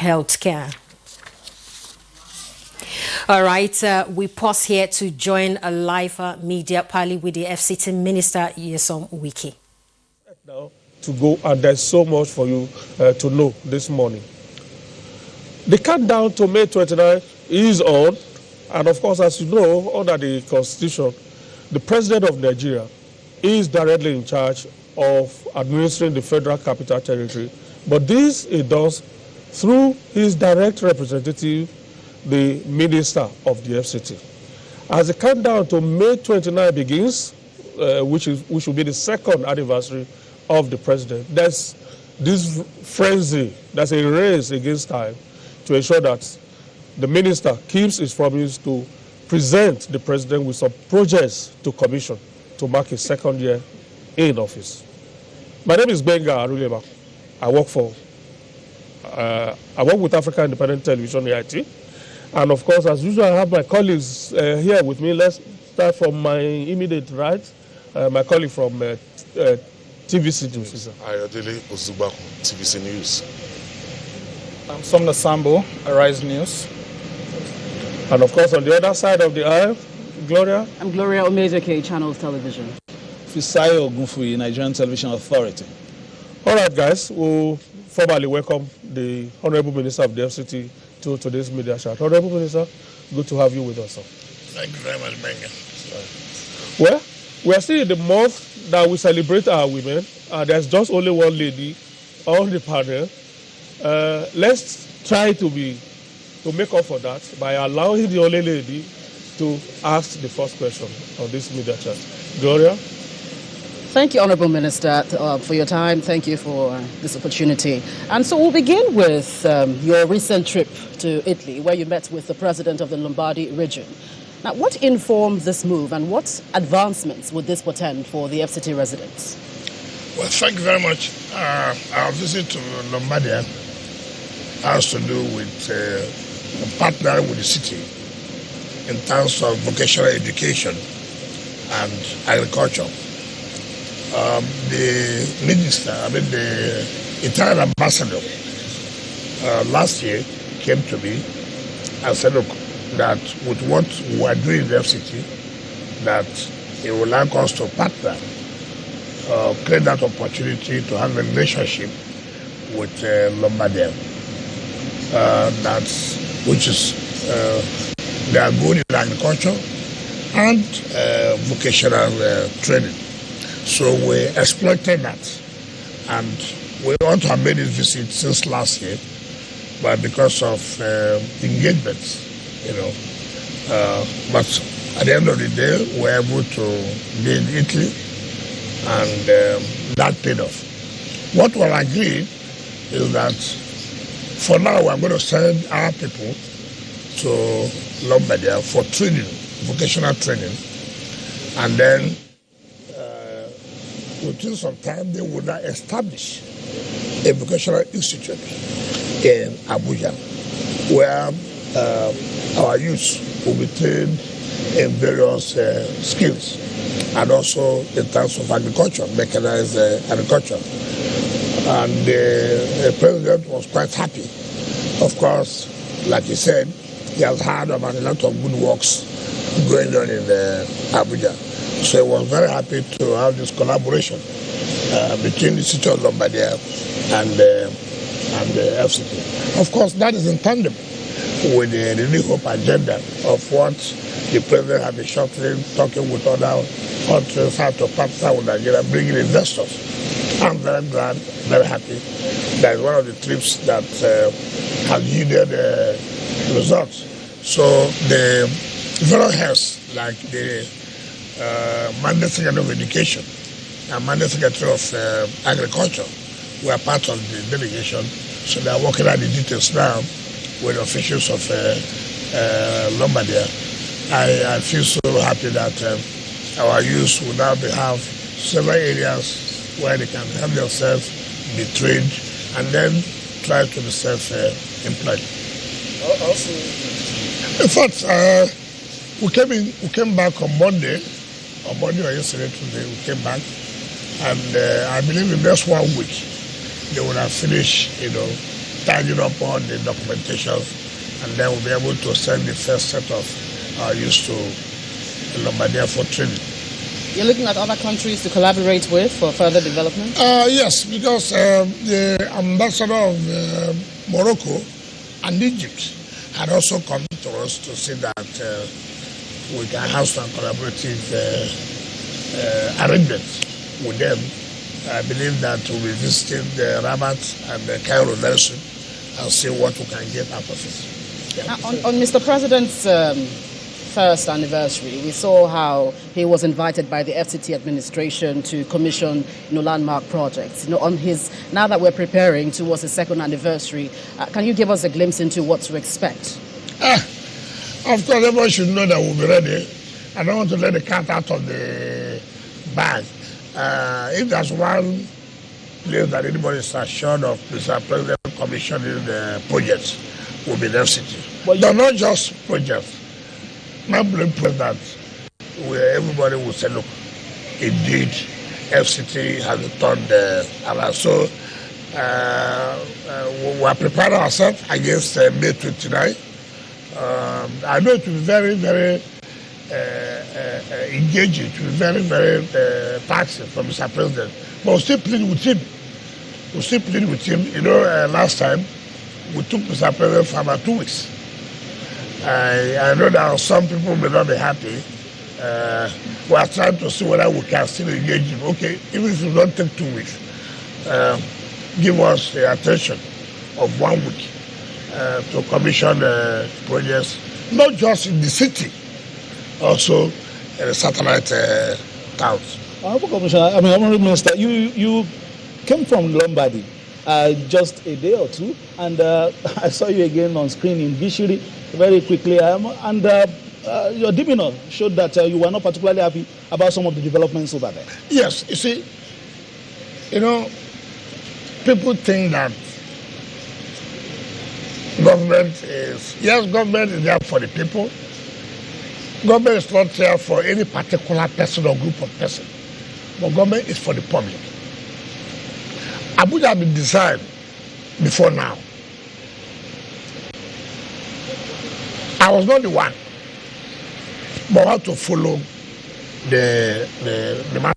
healthcare. All right, we pause here to join a live media parley with the FCT Minister, NYESOM WIKE. Now to go, and there's so much for you to know this morning. The countdown to May 29 is on, and of course, as you know, under the Constitution, the President of Nigeria is directly in charge of administering the Federal Capital Territory, but this he does through his direct representative, the Minister of the FCT. As the countdown to May 29 begins, which will be the second anniversary of the President, there's this frenzy, there's a race against time to ensure that the Minister keeps his promise to present the President with some projects to commission to mark his second year in office. My name is Benga Aruleba. I work with Africa Independent Television, AIT. And of course, as usual, I have my colleagues here with me. Let's start from my immediate right, my colleague from TVC News. Ayodele Ozubaku, TVC News. I'm Somna Sambo, Arise News. And of course, on the other side of the aisle, Gloria. I'm Gloria Omezoke, Channels Television. Fisayo Ogunfuyi, Nigerian Television Authority. All right, guys, we'll formally welcome the Honorable Minister of the FCT to today's media chat. Honorable Minister, good to have you with us, sir. Thank you very much, Benga. Well, we are still in the month that we celebrate our women. There's just only one lady on the panel. Let's try to make up for that by allowing the only lady to ask the first question on this media chat. Gloria? Thank you, Honorable Minister, for your time. Thank you for this opportunity. And so we'll begin with your recent trip to Italy, where you met with the President of the Lombardy region. Now, what informed this move, and what advancements would this portend for the FCT residents? Well, thank you very much. Our visit to Lombardia has to do with partnering with the city in terms of vocational education and agriculture. The minister, the Italian ambassador, last year came to me and said, look, that with what we are doing in the FCT, that he would like us to partner, create that opportunity to have a relationship with Lombardia. Which is they are good in agriculture and vocational training. So we exploited that, and we want to have made this visit since last year, but because of engagements, but at the end of the day, we were able to be in Italy, and that paid off. What we agreed is that for now, we're going to send our people to Lombardia for training, vocational training, and then within some time, they will now establish a vocational institute in Abuja, where our youth will be trained in various skills, and also in terms of agriculture, mechanized agriculture. And the president was quite happy. Of course, like he said, he has heard about a lot of good works going on in Abuja. So he was very happy to have this collaboration between the city of Lombardia and the FCT. Of course, that is in tandem with the New Hope agenda of what the president has been shortly talking with other countries, how to partner with Nigeria, bringing investors. I'm very glad, very happy. That is one of the trips that has yielded results. So the various heads, like the Mandate Secretary of Education and Mandate Secretary of Agriculture, were part of the delegation. So they are working out the details now with officials of Lombardia. I feel so happy that our youth will now have several areas where they can help themselves, be trained, and then try to be self-employed. In fact, we came back on Monday or yesterday, Tuesday, we came back, and I believe in just 1 week they would have finished, tidying up all the documentations, and then we'll be able to send the first set of our youth to Lombardia for training. You're looking at other countries to collaborate with for further development? Yes, because the ambassador of Morocco and Egypt had also come to us to see that we can have some collaborative arrangements with them. I believe that we'll be visiting the Rabat and the Cairo very soon and see what we can get out of it. Yeah. On Mr. President's first anniversary, we saw how he was invited by the FCT administration to commission landmark projects. On his, now that we're preparing towards his second anniversary, can you give us a glimpse into what to expect? Of course, everyone should know that we'll be ready. I don't want to let the cat out of the bag. If there's one place that anybody is assured of Mr. President commissioning the projects, will be the FCT. But they're not just projects. My belief is that everybody will say, look, indeed, FCT has turned around. So we are preparing ourselves against May 29. I know it will be very, very engaging, it will be very, very taxing for Mr. President. But we'll still plead with him. We'll still plead with him. Last time, we took Mr. President for about 2 weeks. I know that some people may not be happy. We are trying to see whether we can still engage him. Okay, even if it don't take 2 weeks, give us the attention of 1 week to commission projects, not just in the city, also in the satellite towns. Honorable Commissioner, Honorable Minister, you came from Lombardy just a day or two, and I saw you again on screen in Bishiri very quickly, and your demeanor showed that you were not particularly happy about some of the developments over there. Yes, you see, people think that government is there for the people. Government is not there for any particular person or group of persons, but government is for the public. Abuja has been designed before now. I was not the one, but I had to follow the man.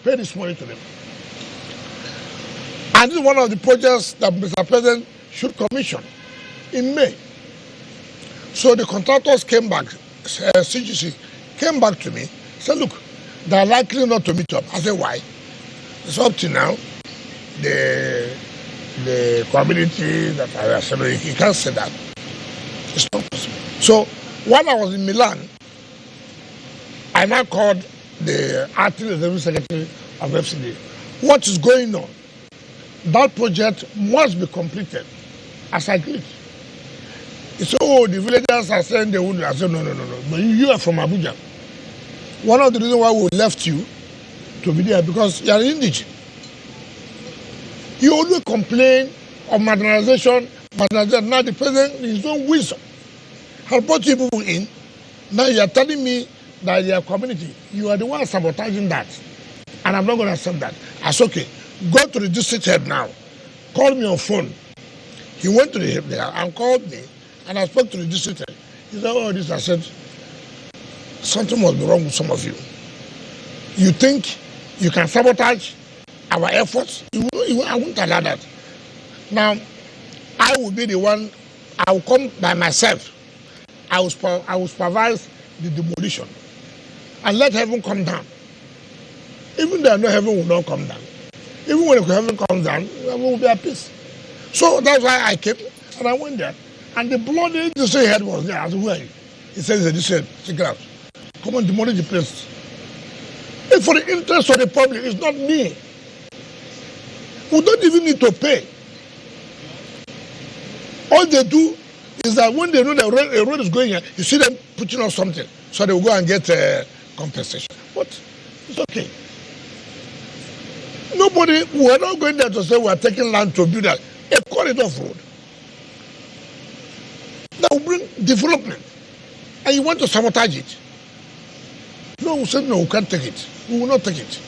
Pay this money to them. And this is one of the projects that Mr. President should commission in May. So the contractors came back, CGC came back to me, said, look, they're likely not to meet up. I said, why? It's up to now. The community that I said, he can't say that. It's not possible. So while I was in Milan, I now called the acting executive secretary of FCT. What is going on? That project must be completed as agreed. He said, oh, the villagers are saying they wouldn't. I said, no. But you are from Abuja. One of the reasons why we left you to be there because you are indigent. You always complain of marginalization. Now the president, in his own wisdom, has brought you people in. Now you are telling me that their community, you are the one sabotaging that. And I'm not going to accept that. I said, okay, go to the district head now. Call me on phone. He went to the head there and called me, and I spoke to the district head. He said, oh, this. I said, something must be wrong with some of you. You think you can sabotage our efforts? I won't allow that. Now, I will be the one, I will come by myself. I will supervise the demolition and let heaven come down. Even though I know heaven will not come down. Even when heaven comes down, heaven will be at peace. So that's why I came and I went there. And the bloody district head was there. I said, where are you? He says, the district head, check it out. Come on, demolish the place. It's for the interest of the public, it's not me. We don't even need to pay. All they do is that when they know the road is going here, you see them putting on something. So they will go and get compensation. But it's okay. Nobody, we are not going there to say we are taking land to build a corridor of road. That will bring development. And you want to sabotage it. No, we said no, we can't take it. We will not take it.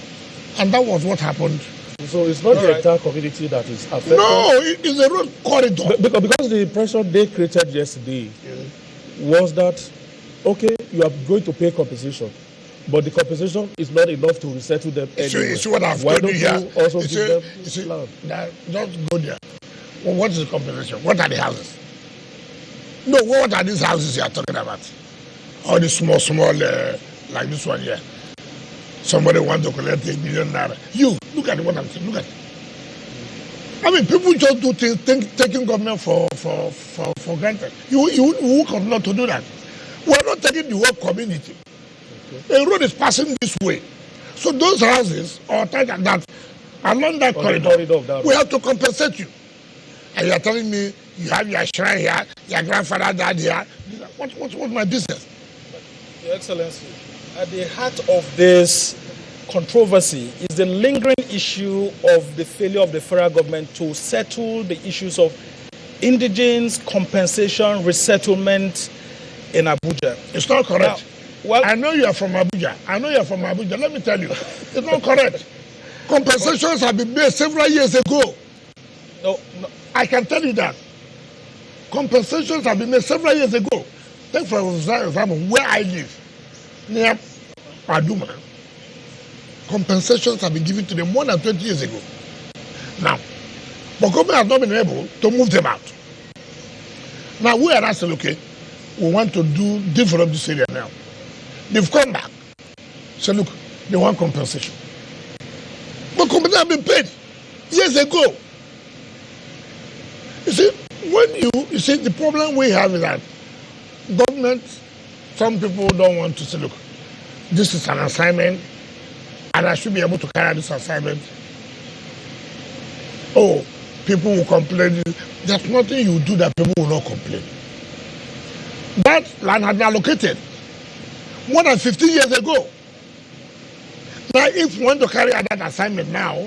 And that was what happened. So it's not the entire community that is affected? No, it's a road corridor. Because the impression they created yesterday was that, okay, you are going to pay compensation, but the compensation is not enough to resettle them anyway. You see what I've Why told you don't here? you also give them land? Don't go there. Well, what is the compensation? What are the houses? No, what are these houses you are talking about? All the small, like this one here. Somebody wants to collect $1 million. You, look at what I'm saying. Look at it. I mean, people just do things, taking government for granted. You could not to do that. We are not taking the whole community. Okay. A road is passing this way. So those houses or that along that corridor, we have to compensate you. And you are telling me you have your shrine here, your grandfather died here. What's my business? Your Excellency, at the heart of this controversy is the lingering issue of the failure of the federal government to settle the issues of indigents, compensation, resettlement in Abuja. It's not correct. Now, well, I know you are from Abuja. Let me tell you, it's not correct. Compensations have been made several years ago. No. I can tell you that. Compensations have been made several years ago. Take for example, where I live, near Paduma, compensations have been given to them more than 20 years ago. Now, but government has not been able to move them out. Now, we are not saying, okay, we want to develop this area now. They've come back. So look, they want compensation. But compensation have been paid years ago. You see, you see, the problem we have is that government, some people don't want to say, look, this is an assignment, and I should be able to carry out this assignment. Oh, people will complain. There's nothing you do that people will not complain. That land had been allocated more than 15 years ago. Now, if we want to carry out that assignment now,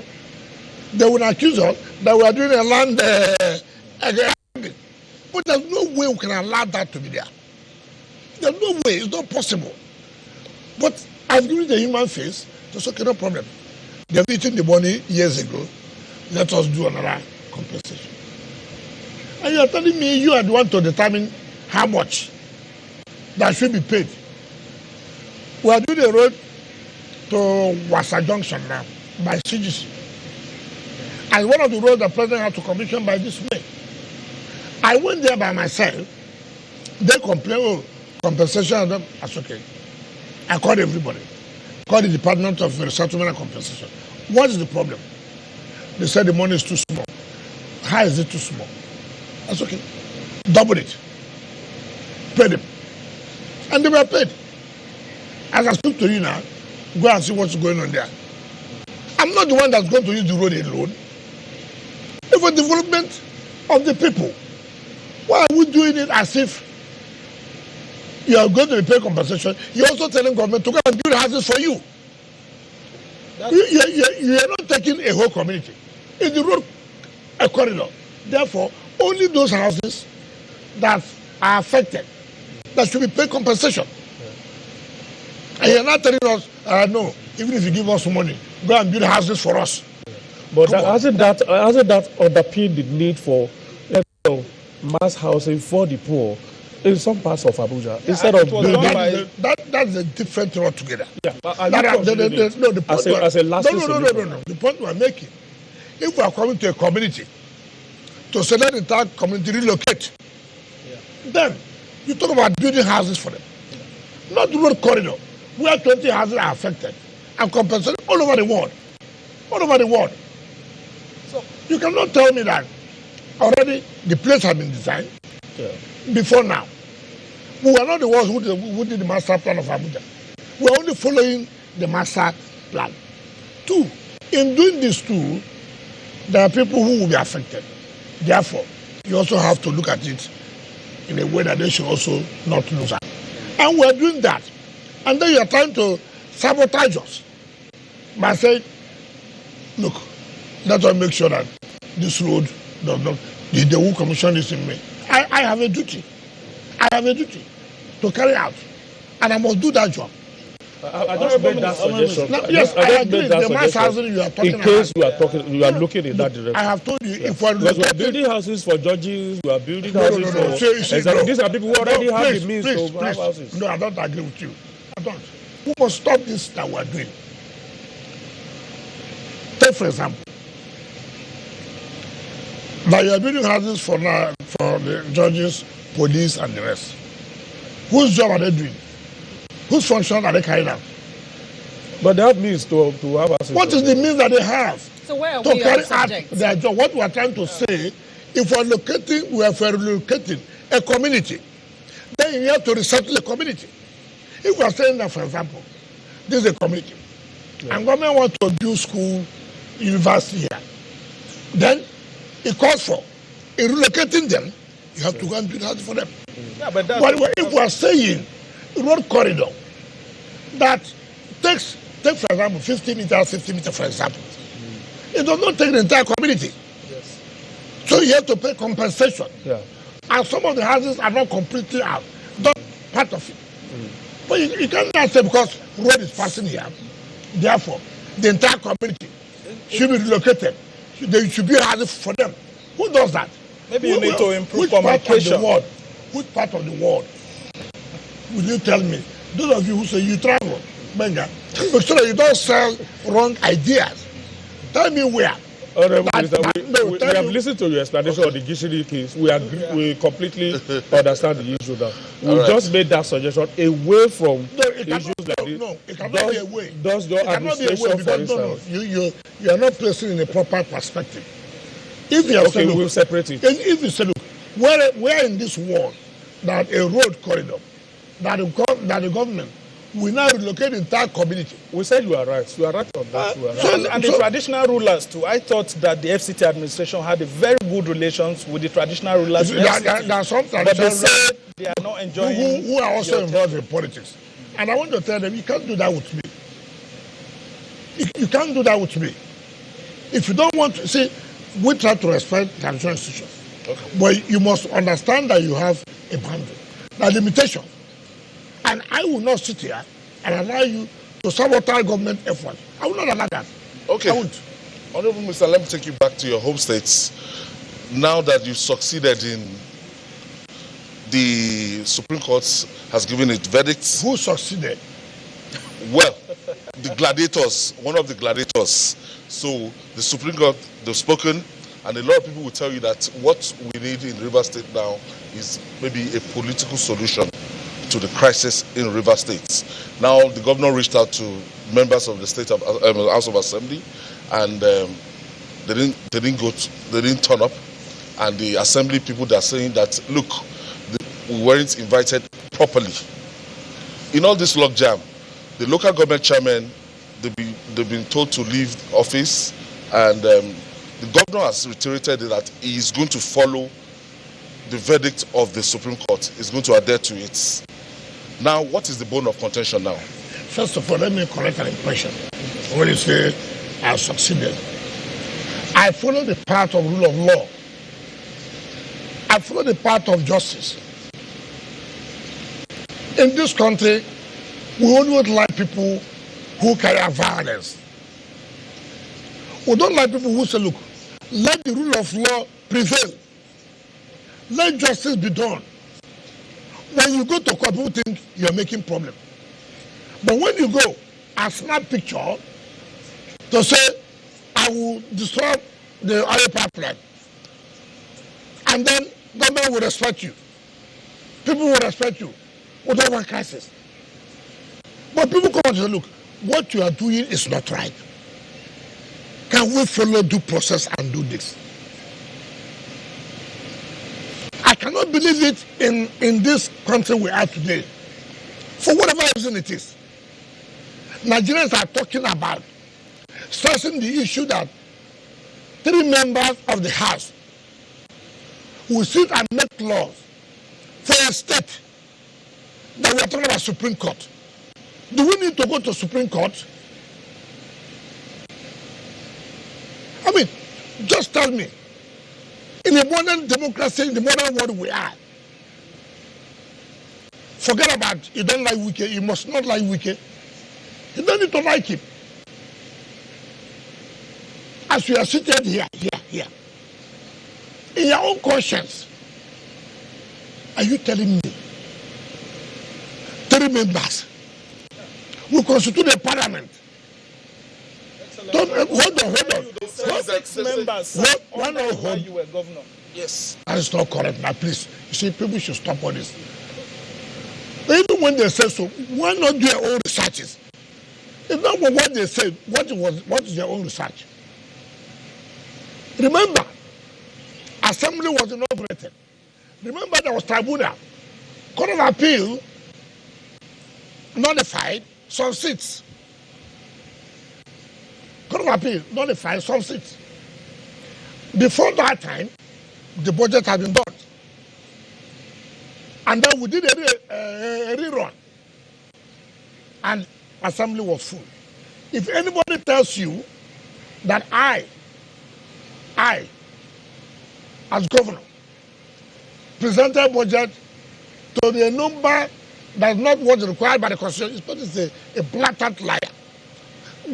they will accuse us that we are doing a land agreement. But there's no way we can allow that to be there. There's no way, it's not possible. But I've given the human face, that's okay, no problem. They've eaten the money years ago. Let us do another compensation. And you are telling me you are the one to determine how much that should be paid. We are doing a road to Wasa Junction now by CGC. And one of the roads the president had to commission by this May. I went there by myself. They complained, oh, compensation, that's okay. I called everybody. Called the Department of Resettlement and Compensation. What is the problem? They said the money is too small. How is it too small? That's okay. Double it. Pay them. And they were paid. As I speak to you now, go and see what's going on there. I'm not the one that's going to use the road alone. It's for development of the people. Why are we doing it as if you are going to pay compensation? You're also telling government to go and build houses for you. You are not taking a whole community. It's the road a corridor. Therefore, only those houses that are affected that should be paid compensation. And you're not telling us, no, even if you give us money, go and build houses for us. But hasn't that underpinned the need for mass housing for the poor in some parts of Abuja instead of building? That's a different thing altogether. Yeah, the point as a last solution. The point we're making, if we are coming to a community to say that the entire community relocate, then you talk about building houses for them, not the road corridor where 20 houses are affected and compensated all over the world. All over the world. So you cannot tell me that already the place has been designed before now. We are not the ones who did the master plan of Abuja. We are only following the master plan. Two, in doing this too, there are people who will be affected. Therefore, you also have to look at it in a way that they should also not lose out. And we are doing that. And then you are trying to sabotage us by saying, look, let us make sure that this road does not, the whole commission is in me. I have a duty. I have a duty to carry out. And I must do that job. I just made that suggestion. Yes, I agree. The mass housing you are talking about. In case you are looking in that direction. I have told you, if we are building houses for judges, we are building houses for... These are people who already have the means to have houses. No, I don't agree with you. I don't. We must stop this that we are doing. Take, for example, that you are building houses for the judges, police, and the rest. Whose job are they doing? Whose function are they carrying out? But they have means to have houses. What is the means that they have so where are to we carry out their job? What we are trying to say, if we are relocating a community, then you have to resettle the community. If we are saying that, for example, this is a community, and government wants to build school, university here, then it calls for, in relocating them, you have to go and build houses for them. Yeah, but if we are saying road corridor that takes, take for example, 50 meters, for example, it does not take the entire community. Yes. So you have to pay compensation. Yeah. And some of the houses are not completely out, not part of it. But you cannot say because road is passing here, therefore the entire community should be relocated. There should be houses for them. Who does that? Maybe you need to improve communication. communication. Which part of the world will you tell me? Those of you who say you travel, Benga, make sure that you don't sell wrong ideas. Tell me where. Honorable Minister, we have listened to your explanation of the Gishiri case. We completely understand the issue now. We just made that suggestion away from issues like this. No, it cannot be away. Does your administration, for instance? You are not placing in a proper perspective. If you have we will separate it. If you say, look, where in this world that a road corridor, that the government will now relocate the entire community. We said you are right. You are right on that. The traditional rulers too. I thought that the FCT administration had a very good relations with the traditional rulers. There are some traditional but they say they are not enjoying. Who are also involved in politics. And I want to tell them, you can't do that with me. You can't do that with me. If you don't want to, see, we try to respect traditional institutions. Okay. But you must understand that you have a boundary, a limitation. And I will not sit here and allow you to sabotage government efforts. I will not allow that. Okay. I won't. Honorable Minister, let me take you back to your home states. Now that you've succeeded in the Supreme Court has given its verdict. Who succeeded? Well, the gladiators, one of the gladiators. So the Supreme Court, they've spoken, and a lot of people will tell you that what we need in Rivers State now is maybe a political solution to the crisis in River State. Now the governor reached out to members of the state of House of Assembly, and they didn't turn up. And the assembly people, they're saying that look, we weren't invited properly. In all this logjam, the local government chairman, they've been told to leave office, and the governor has reiterated that he is going to follow the verdict of the Supreme Court. He's going to adhere to it. Now, what is the bone of contention now? First of all, let me correct an impression. When you say I succeeded, I follow the path of rule of law. I follow the path of justice. In this country, We only like people who carry violence. We don't like people who say, look, let the rule of law prevail. Let justice be done. When you go to court, people think you're making problem. But when you go and snap picture to say, I will destroy the oil pipeline, and then government will respect you. People will respect you without one crisis. But people come and say, look, what you are doing is not right. Can we follow due process and do this? I cannot believe it in this country we are today. For whatever reason it is. Nigerians are talking about stressing the issue that 3 members of the House will sit and make laws for a state that we are talking about Supreme Court. Do we need to go to Supreme Court? I mean, just tell me, in a modern democracy, in the modern world we are, forget about you don't like WIKE, you must not like WIKE. You don't need to like him. As you are seated here, in your own conscience, are you telling me 3 members will constitute a parliament? Hold on. 6 members. Hold. You were governor. Yes. That is not correct. Now, please, you see, people should stop all this. Even when they say so, why not do their own researches? It's not what they said. What is their own research? Remember, assembly was inaugurated. Remember, there was tribunal. Court of Appeal nullified some seats. Court of Appeal nullified some seats. Before that time, the budget had been done. And then we did a rerun. And assembly was full. If anybody tells you that I, as governor, presented budget to the number that's not what is required by the Constitution, it's a blatant liar.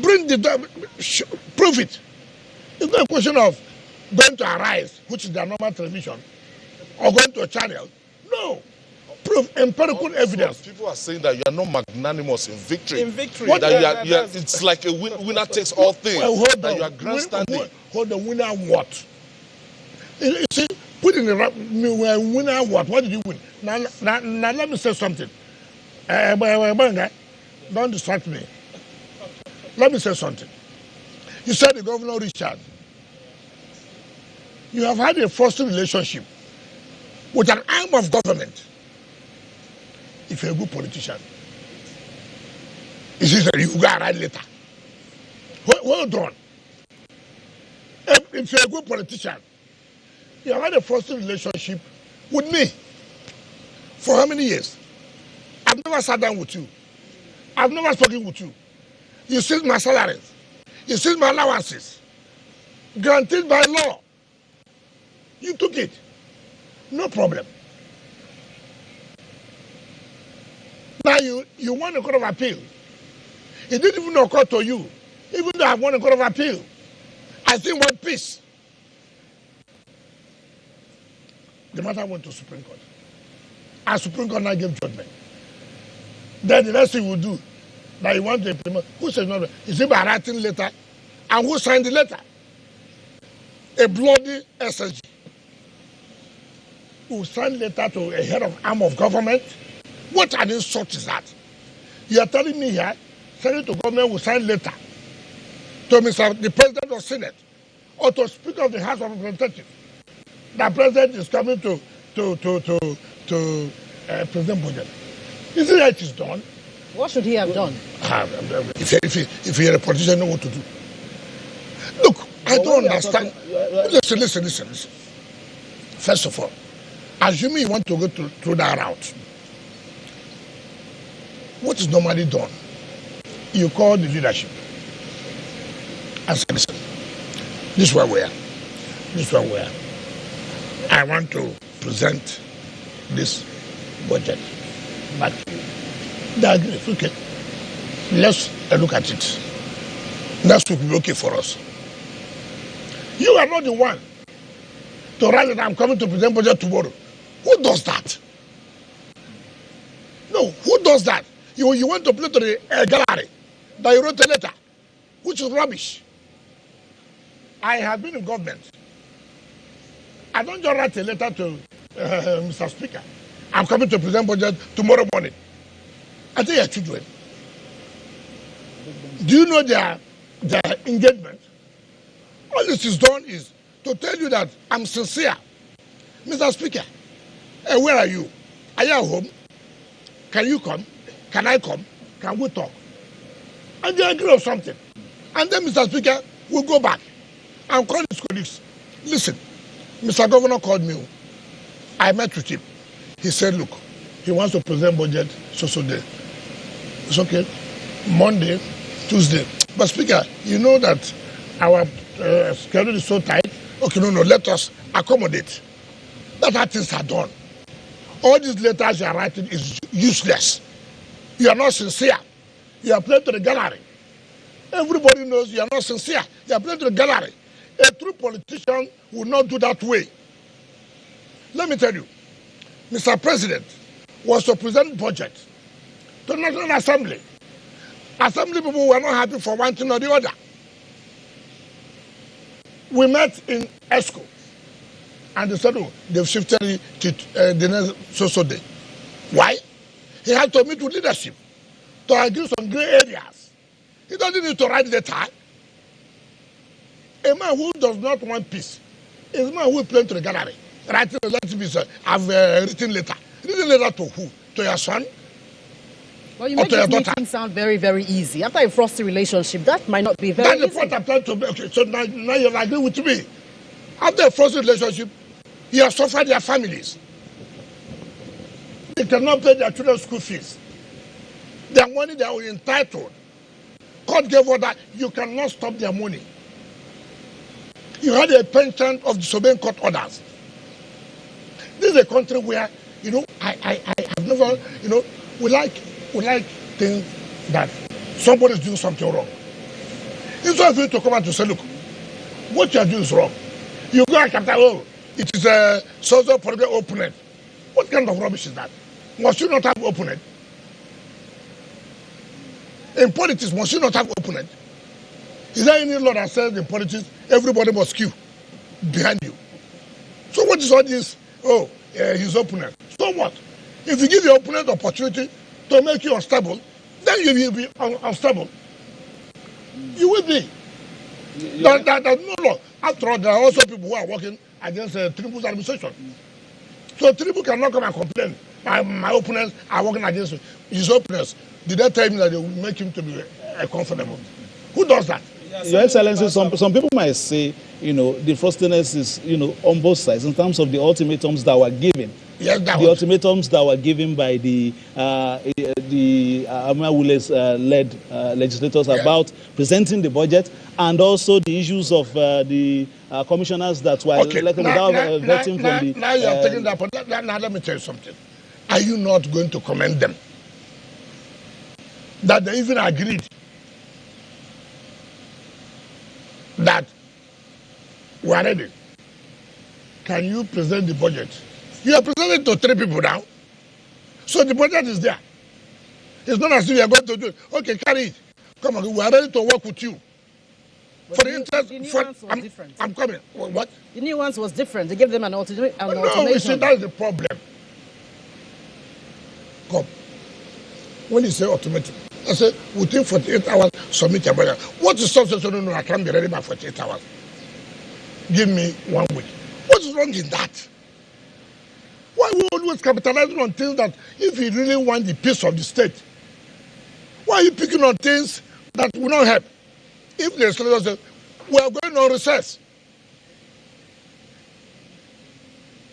Prove it. It's not a question of going to Arise, which is their normal television, or going to a channel. No. Prove empirical evidence. People are saying that you are not magnanimous in victory. In victory. It's like a winner takes all things. Well, hold that on. you are grandstanding. Hold the winner what? You see, put in the winner what? What did you win? Now let me say something. Don't distract me. Let me say something. You said the governor Richard. You have had a frosty relationship with an arm of government. If you're a good politician, you see that you go around later. Hold on. If you're a good politician, you have had a frosty relationship with me for how many years? I've never sat down with you. I've never spoken with you. You see my salaries. You see my allowances. Granted by law. You took it. No problem. Now you won a court of appeal. It didn't even occur to you. Even though I won a court of appeal, I still want peace. The matter went to Supreme Court. And Supreme Court now gave judgment. Then the next thing we do, that you want to implement, who said no? Is it by writing letter? And who signed the letter? A bloody SSG. Who signed letter to a head of arm of government? What an insult is that? You are telling me here, sending to government will sign letter to the President of Senate or to Speaker of the House of Representatives. The President is coming to President Budget. Isn't that it is done? What should he have done? If you're a politician, you know what to do. Look, I don't understand. Listen. First of all, assuming you want to go through that route, what is normally done? You call the leadership and say, listen, this is where we are. I want to present this budget. But they agree, okay. let's look at it. Next week will be okay for us. You are not the one to write that I'm coming to present budget tomorrow. Who does that? No, who does that? You want to play to the gallery that you wrote a letter, which is rubbish. I have been in government. I don't just write a letter to Mr. Speaker. I'm coming to present budget tomorrow morning. I think your children. Do you know their engagement? All this is done is to tell you that I'm sincere. Mr. Speaker, where are you? Are you at home? Can you come? Can I come? Can we talk? And they agree on something. And then Mr. Speaker will go back and call his colleagues. Listen, Mr. Governor called me. I met with him. He said, look, he wants to present budget so day. It's okay. Monday, Tuesday. But Speaker, you know that our schedule is so tight. Okay, no, let us accommodate. That's how things are done. All these letters you are writing is useless. You are not sincere. You are playing to the gallery. Everybody knows you are not sincere. You are playing to the gallery. A true politician will not do that way. Let me tell you, Mr. President was to present budget to the National Assembly. Assembly people were not happy for one thing or the other. We met in ESCO, and they said, oh, they've shifted it to the next day. Why? He had to meet with leadership to agree some gray areas. He doesn't need to write letter. A man who does not want peace is a man who is playing to the gallery. Writing a letter, I've written letter. Written letter to who? To your son? Well, you make this meeting sound very, very easy. After a frosty relationship, that might not be very easy. That's the point I'm trying to make. Okay, so now you agree with me. After a frosty relationship, you have suffered their families. They cannot pay their children's school fees. Their money they are entitled. Court gave order, you cannot stop their money. You had a penchant of disobeying court orders. This is a country where, I have never, we like things that somebody is doing something wrong. Instead of you to come out to say, look, what you are doing is wrong. You go and capital, oh, it is a social political opponent. What kind of rubbish is that? Must you not have opponent? In politics, must you not have opponent? Is there any law that says in politics, everybody must queue behind you? So what is all this? Oh, his opponent. So what? If you give your opponent opportunity to make you unstable, then you will be unstable. You will be. There's no law. After all, there are also people who are working against Tinubu's administration. So Tinubu cannot come and complain. My opponents are working against his opponents. Did they tell him that they will make him to be comfortable? Who does that? Your Excellency, some people might say, the frostiness is, on both sides in terms of the ultimatums that were given. Yes, the ultimatums that were given by the Amia Wule's-led legislators about presenting the budget, and also the issues of the commissioners that were elected without vetting from the... Now you are taking that, but now let me tell you something. Are you not going to commend them? That they even agreed that we are ready. Can you present the budget? You are presenting to 3 people now. So the budget is there. It's not as if you are going to do it. Okay, carry it. Come on, we are ready to work with you. But for the interest, the new ones was different. I'm coming. What? The new ones was different. They gave them an ultimatum. No, you see, that's the problem. Come. When you say ultimatum, I say, within 48 hours, submit your budget. What is substance? No, I can't be ready by 48 hours. Give me 1 week. What is wrong in that? Why are we always capitalizing on things that if you really want the peace of the state, why are you picking on things that will not help? If the legislators say, we are going on recess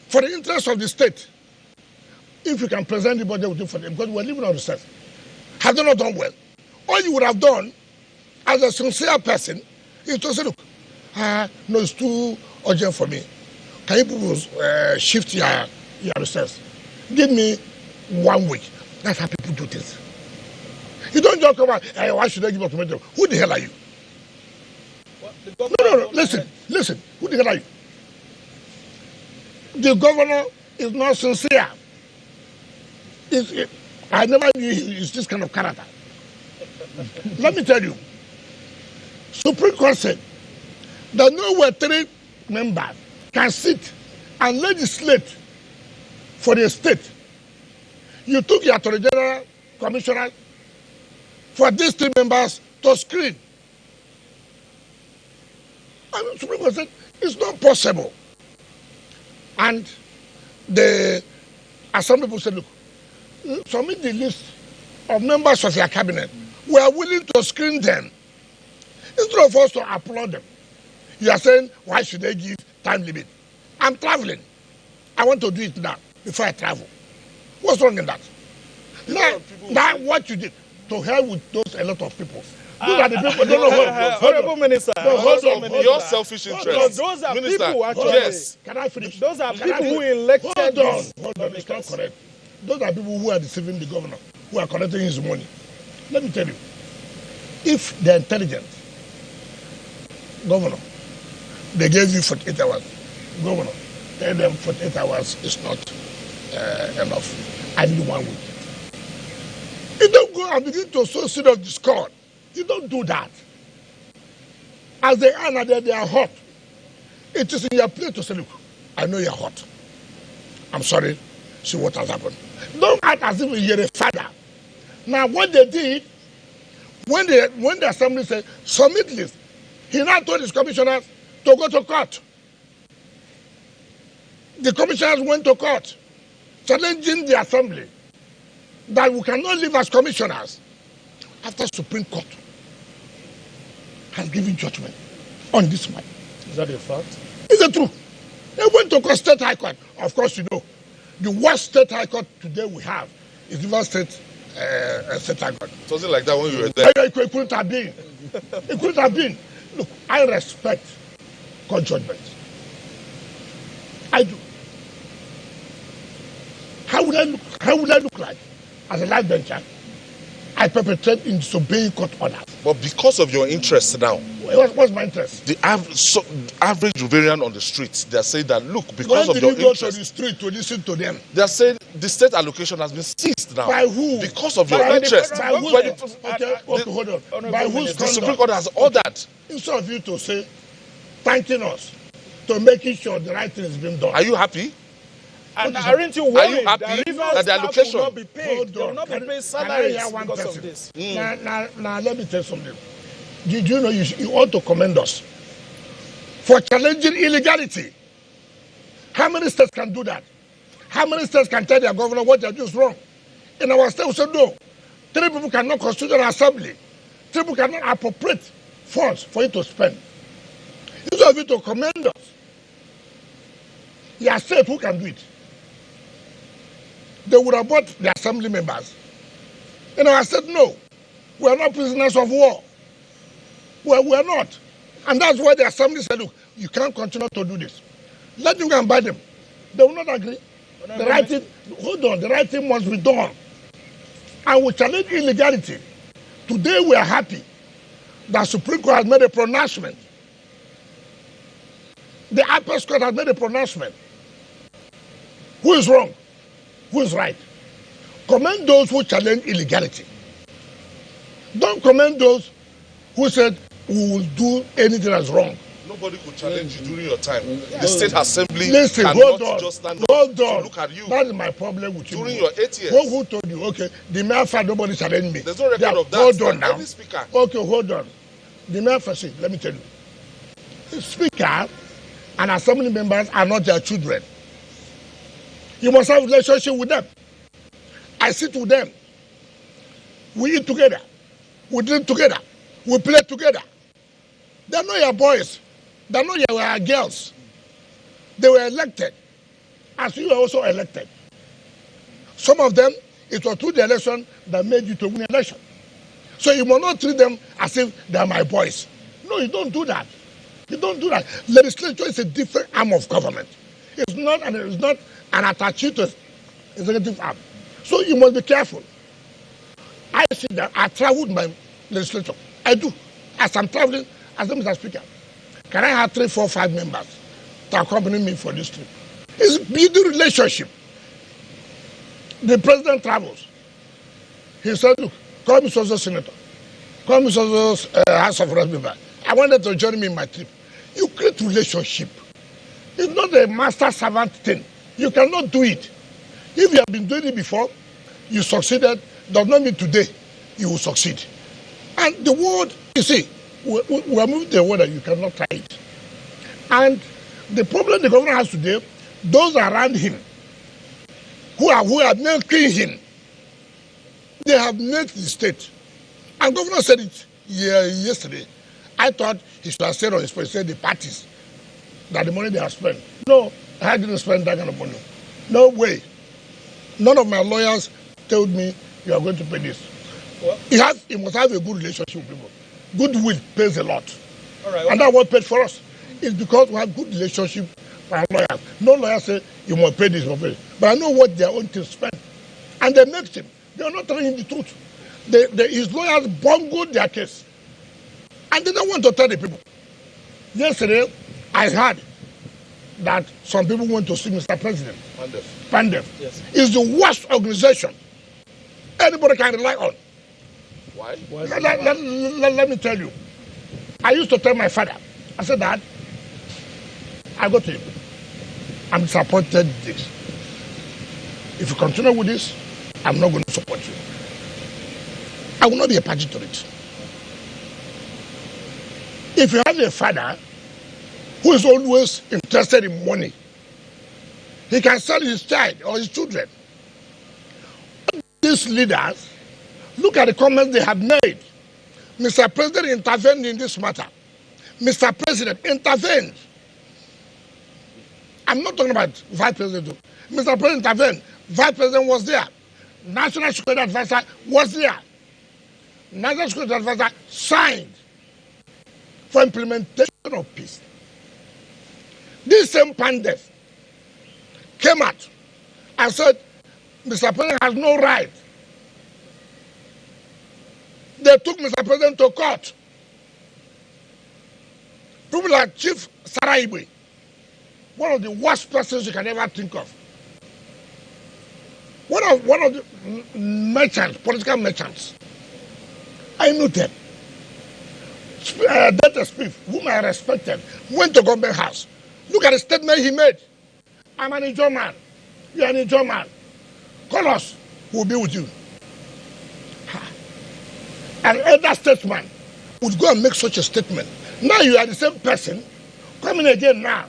for the interest of the state, if you can present the budget within 48 because we are living on recess, have they not done well? All you would have done as a sincere person is to say, look, no, it's too urgent for me. Can you people shift your recess? Give me 1 week. That's how people do things. You don't just come out, hey, why should I give ultimatum? Who the hell are you? No, listen. Who the hell are you? The governor is not sincere. I never knew he's this kind of character. Let me tell you, Supreme Court said that no way 3 members can sit and legislate for the state. You took your Attorney General, Commissioner, for these 3 members to screen. And the Supreme Court said it's not possible. And some people said, look, submit the list of members of your cabinet. We are willing to screen them. Instead of us to applaud them, you are saying, why should they give time limit? I'm traveling. I want to do it now before I travel. What's wrong in that? Now what you did, to hell with those a lot of people. Those are the people. Honorable Minister. Your selfish interest. Those are Minister, people actually. yes. Can I finish? Those are people who elected. Hold on. It's not correct. Those are people who are deceiving the governor, who are collecting his money. Let me tell you, if they're intelligent, governor, they gave you 48 hours. Governor, tell them 48 hours is not enough. I need 1 week. You don't go and begin to sow seed of discord. You don't do that. As they are now, they are hot. It is in your place to say, look, I know you're hot. I'm sorry. See what has happened. Don't act as if you're a father. Now, what they did, when the assembly said, submit list, he now told his commissioners to go to court. The commissioners went to court, challenging the assembly that we cannot live as commissioners after Supreme Court has given judgment on this matter. Is that a fact? It's the truth. They went to court, State High Court. Of course, you know, the worst State High Court today we have is River State High Court. Something like that when you were there. It couldn't have been. It couldn't have been. Look, I respect court judgments. I do. How would I look like as a life bencher? I perpetrate in disobeying court orders. But because of your interest now, what's my interest? the average Riverian on the streets, they are saying that, look, because When of did your you go interest, to the street to listen to them? they are saying the state allocation has been seized now. By who? Because of your By interest. By who? By Okay, hold on. By whose the Supreme conduct? Court has ordered. Instead of you to say, thanking us, to making sure the right thing is being done. Are you happy? And aren't you worried happy that Rivers that the staff allocation will not be paid? Hold They will on. not be Can paid I salaries hear one because person? of this. Now, let me tell you something. Do you know you ought to commend us for challenging illegality? How many states can do that? How many states can tell their governor what they're doing is wrong? In our state, we said no. 3 people cannot constitute an assembly. 3 people cannot appropriate funds for you to spend. Instead of you to commend us, your state, who can do it? They would have bought the assembly members. And I said, no, we are not prisoners of war. Well, we are not. And that's why the assembly said, look, you can't continue to do this. Let them go and buy them. They will not agree. The right thing, hold on, the right thing must be done. And we challenge illegality. Today we are happy that Supreme Court has made a pronouncement. The Apex Court has made a pronouncement. Who is wrong? Who is right? Commend those who challenge illegality. Don't commend those who said we will do anything that's wrong. Nobody could challenge you during your time. The state assembly Listen, cannot hold on. just stand up Hold to on. look at you. That is my problem with you. During your 8 years. Who told you? Okay, the mayor said nobody challenged me. There's no record of that. Hold on now. Every speaker. Okay, hold on. The mayor said, let me tell you. The speaker and assembly members are not their children. You must have a relationship with them. I sit with them. We eat together. We drink together. We play together. They're not your boys. They're not your girls. They were elected, as you were also elected. Some of them, it was through the election that made you to win the election. So you must not treat them as if they're my boys. No, you don't do that. You don't do that. Legislature is a different arm of government. It's not an attached to executive arm. So you must be careful. I see that I travel with my legislature. I do. As I'm traveling, as Mr. Speaker, can I have 3, 4, 5 members to accompany me for this trip? It's a building relationship. The president travels. He said, look, call me social senator. Call me social House of Representatives. I wanted to join me in my trip. You create relationship. It's not a master-servant thing. You cannot do it. If you have been doing it before, you succeeded, does not mean today you will succeed. And the word, you see, we are moving to a word that you cannot try it. And the problem the governor has today, those around him who are milking him, they have milked the state. And governor said it yesterday. I thought he should have said on his face, said the parties, that the money they have spent. No, I didn't spend that kind of money. No way. None of my lawyers told me you are going to pay this. Well, he must have a good relationship with people. Goodwill pays a lot. All right, well, and that's what paid for us. It's because we have good relationship with our lawyers. No lawyer say you must pay this, you must pay this. But I know what their own team spend. And they make him. They are not telling him the truth. His lawyers bungled their case. And they don't want to tell the people. Yesterday, I heard that some people went to see Mr. President. Pandef. Yes. Is the worst organization anybody can rely on. Why? Let me tell you. I used to tell my father, I said, Dad, I go to him. I'm disappointed with this. If you continue with this, I'm not going to support you. I will not be a party to it. If you have a father who is always interested in money, he can sell his child or his children. These leaders, look at the comments they have made. Mr. President intervened in this matter. Mr. President intervened. I'm not talking about Vice President. Mr. President intervened. Vice President was there. National Security Advisor was there. National Security Advisor signed for implementation of peace. This same Pandef came out and said, Mr. President has no right. They took Mr. President to court. People like Chief Saraibe, one of the worst persons you can ever think of. One of the merchants, political merchants. I knew them. Data Smith, whom I respected, went to government house. Look at the statement he made. I'm an Ijaw man. You're an Ijaw man. Call us. We'll be with you. An elder statesman would go and make such a statement. Now you are the same person coming again now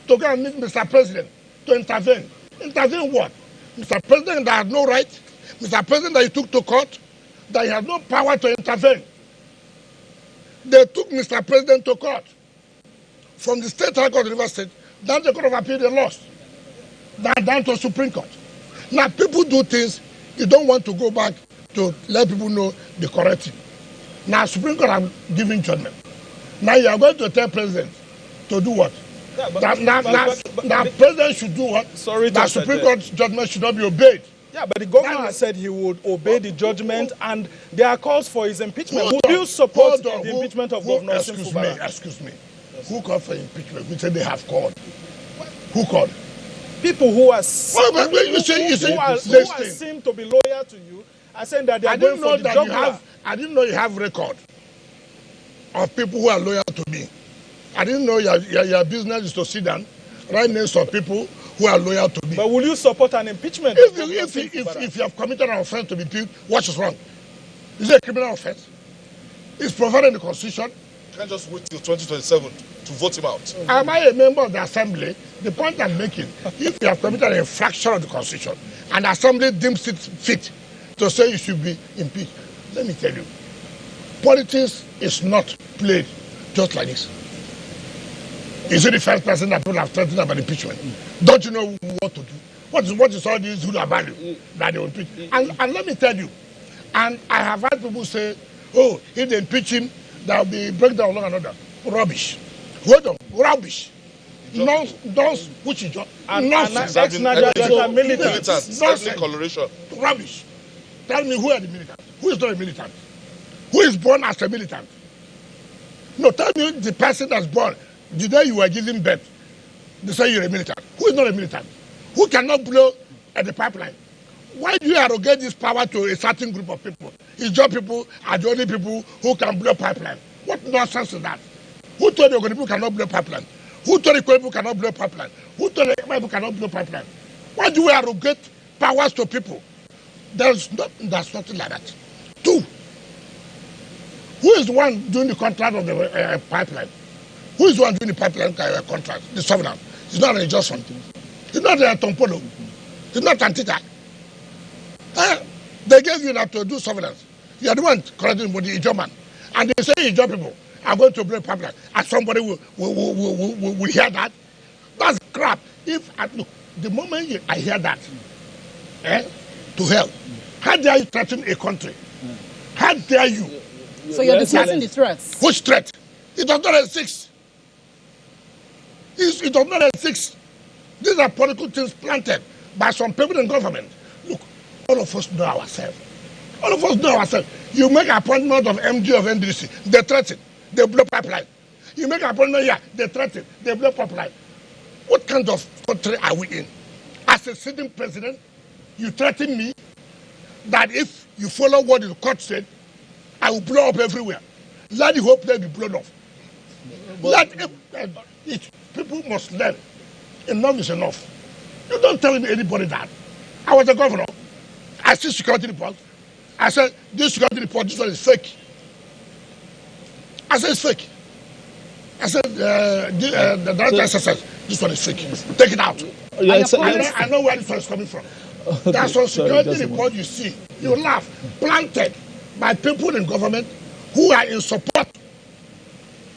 to go and meet Mr. President to intervene. Intervene what? Mr. President that had no right? Mr. President that he took to court? That he had no power to intervene? They took Mr. President to court. From the State High Court of River State, down to the Court of Appeal, they lost. Down to the Supreme Court. Now people do things, you don't want to go back to let people know the correct thing. Now Supreme Court have given judgment. Now you are going to tell President to do what? Yeah, now President should do what? Sorry, that Supreme Court judgment should not be obeyed. Yeah, but the governor has said he would obey the judgment, and there are calls for his impeachment. Would you support the impeachment of Governor Simfubara? Excuse me. Yes. Who called for impeachment? We said they have called. Who called? People who are seem to be loyal to you are saying that they are going for the jugular. I didn't know you have record of people who are loyal to me. I didn't know your business is to sit down, write names of people who are loyal to me. But will you support an impeachment? If you have committed an offense to be impeached, what is wrong? Is it a criminal offense? It's provided in the Constitution. You can't just wait till 2027 to vote him out. Am I a member of the Assembly? The point I'm making, if you have committed an infraction of the Constitution and the Assembly deems it fit to say you should be impeached, let me tell you, politics is not played just like this. Is it the first person that people have threatened about impeachment? Don't you know what to do? What is all this good value that they will impeach? And let me tell you, and I have heard people say, oh, if they impeach him, there will be breakdown along another. Rubbish. Hold on, rubbish. Nonsense, which is nonsense. Militants, ethnic coloration. Rubbish. Tell me who are the militants? Who is not a militant? Who is born as a militant? No, tell me the person that's born the day you were giving birth, they say you're a militant. Who is not a militant? Who cannot blow at the pipeline? Why do you arrogate this power to a certain group of people? It's just people are the only people who can blow pipeline. What nonsense is that? Who told the people cannot blow pipeline? Who told the people cannot blow pipeline? Who told the people cannot blow pipeline? Why do we arrogate powers to people? There's nothing like that. Two, who is the one doing the contract of the pipeline? Who is the one doing the pipeline contract? The sovereign. It's not a Johnson. It's not a Tompolo. It's not Antita. They gave you that to do surveillance. You are the one correcting with the German. And they say Ijaw people are going to blow pipeline. And somebody will hear that. That's crap. Look, the moment I hear that, to hell, how dare you threaten a country? How dare you? So you're discussing the threats? Which threat? It does not exist. It does not exist. These are political things planted by some people in government. Look, all of us know ourselves. All of us know ourselves. You make an appointment of MD of NDC, they threaten, they blow pipeline. You make an appointment here, they threaten, they blow pipeline. What kind of country are we in? As a sitting president, you threaten me that if you follow what the court said, I will blow up everywhere. Let the whole place be blown off. People must learn. Enough is enough. You don't tell anybody that. I was a governor. I see security report. I said, this security report, this one is fake. I said, it's fake. I said, the director says, this one is fake. Take it out. I know where this one is coming from. Okay, that's some security report you see. You laugh. Planted by people in government who are in support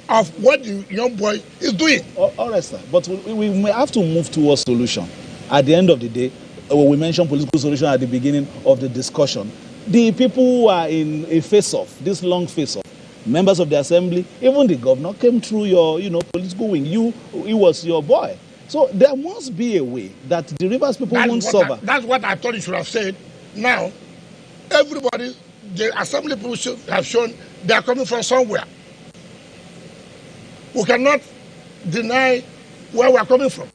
of what the young boy is doing. All right, sir. But we may have to move towards solution. At the end of the day, we mentioned political solution at the beginning of the discussion. The people who are in a face-off, this long face-off, members of the assembly, even the governor came through your, political wing. He was your boy. So there must be a way that the Rivers people won't suffer. That's what I thought you should have said. Now, everybody, the assembly people should have shown they are coming from somewhere. We cannot deny where we are coming from.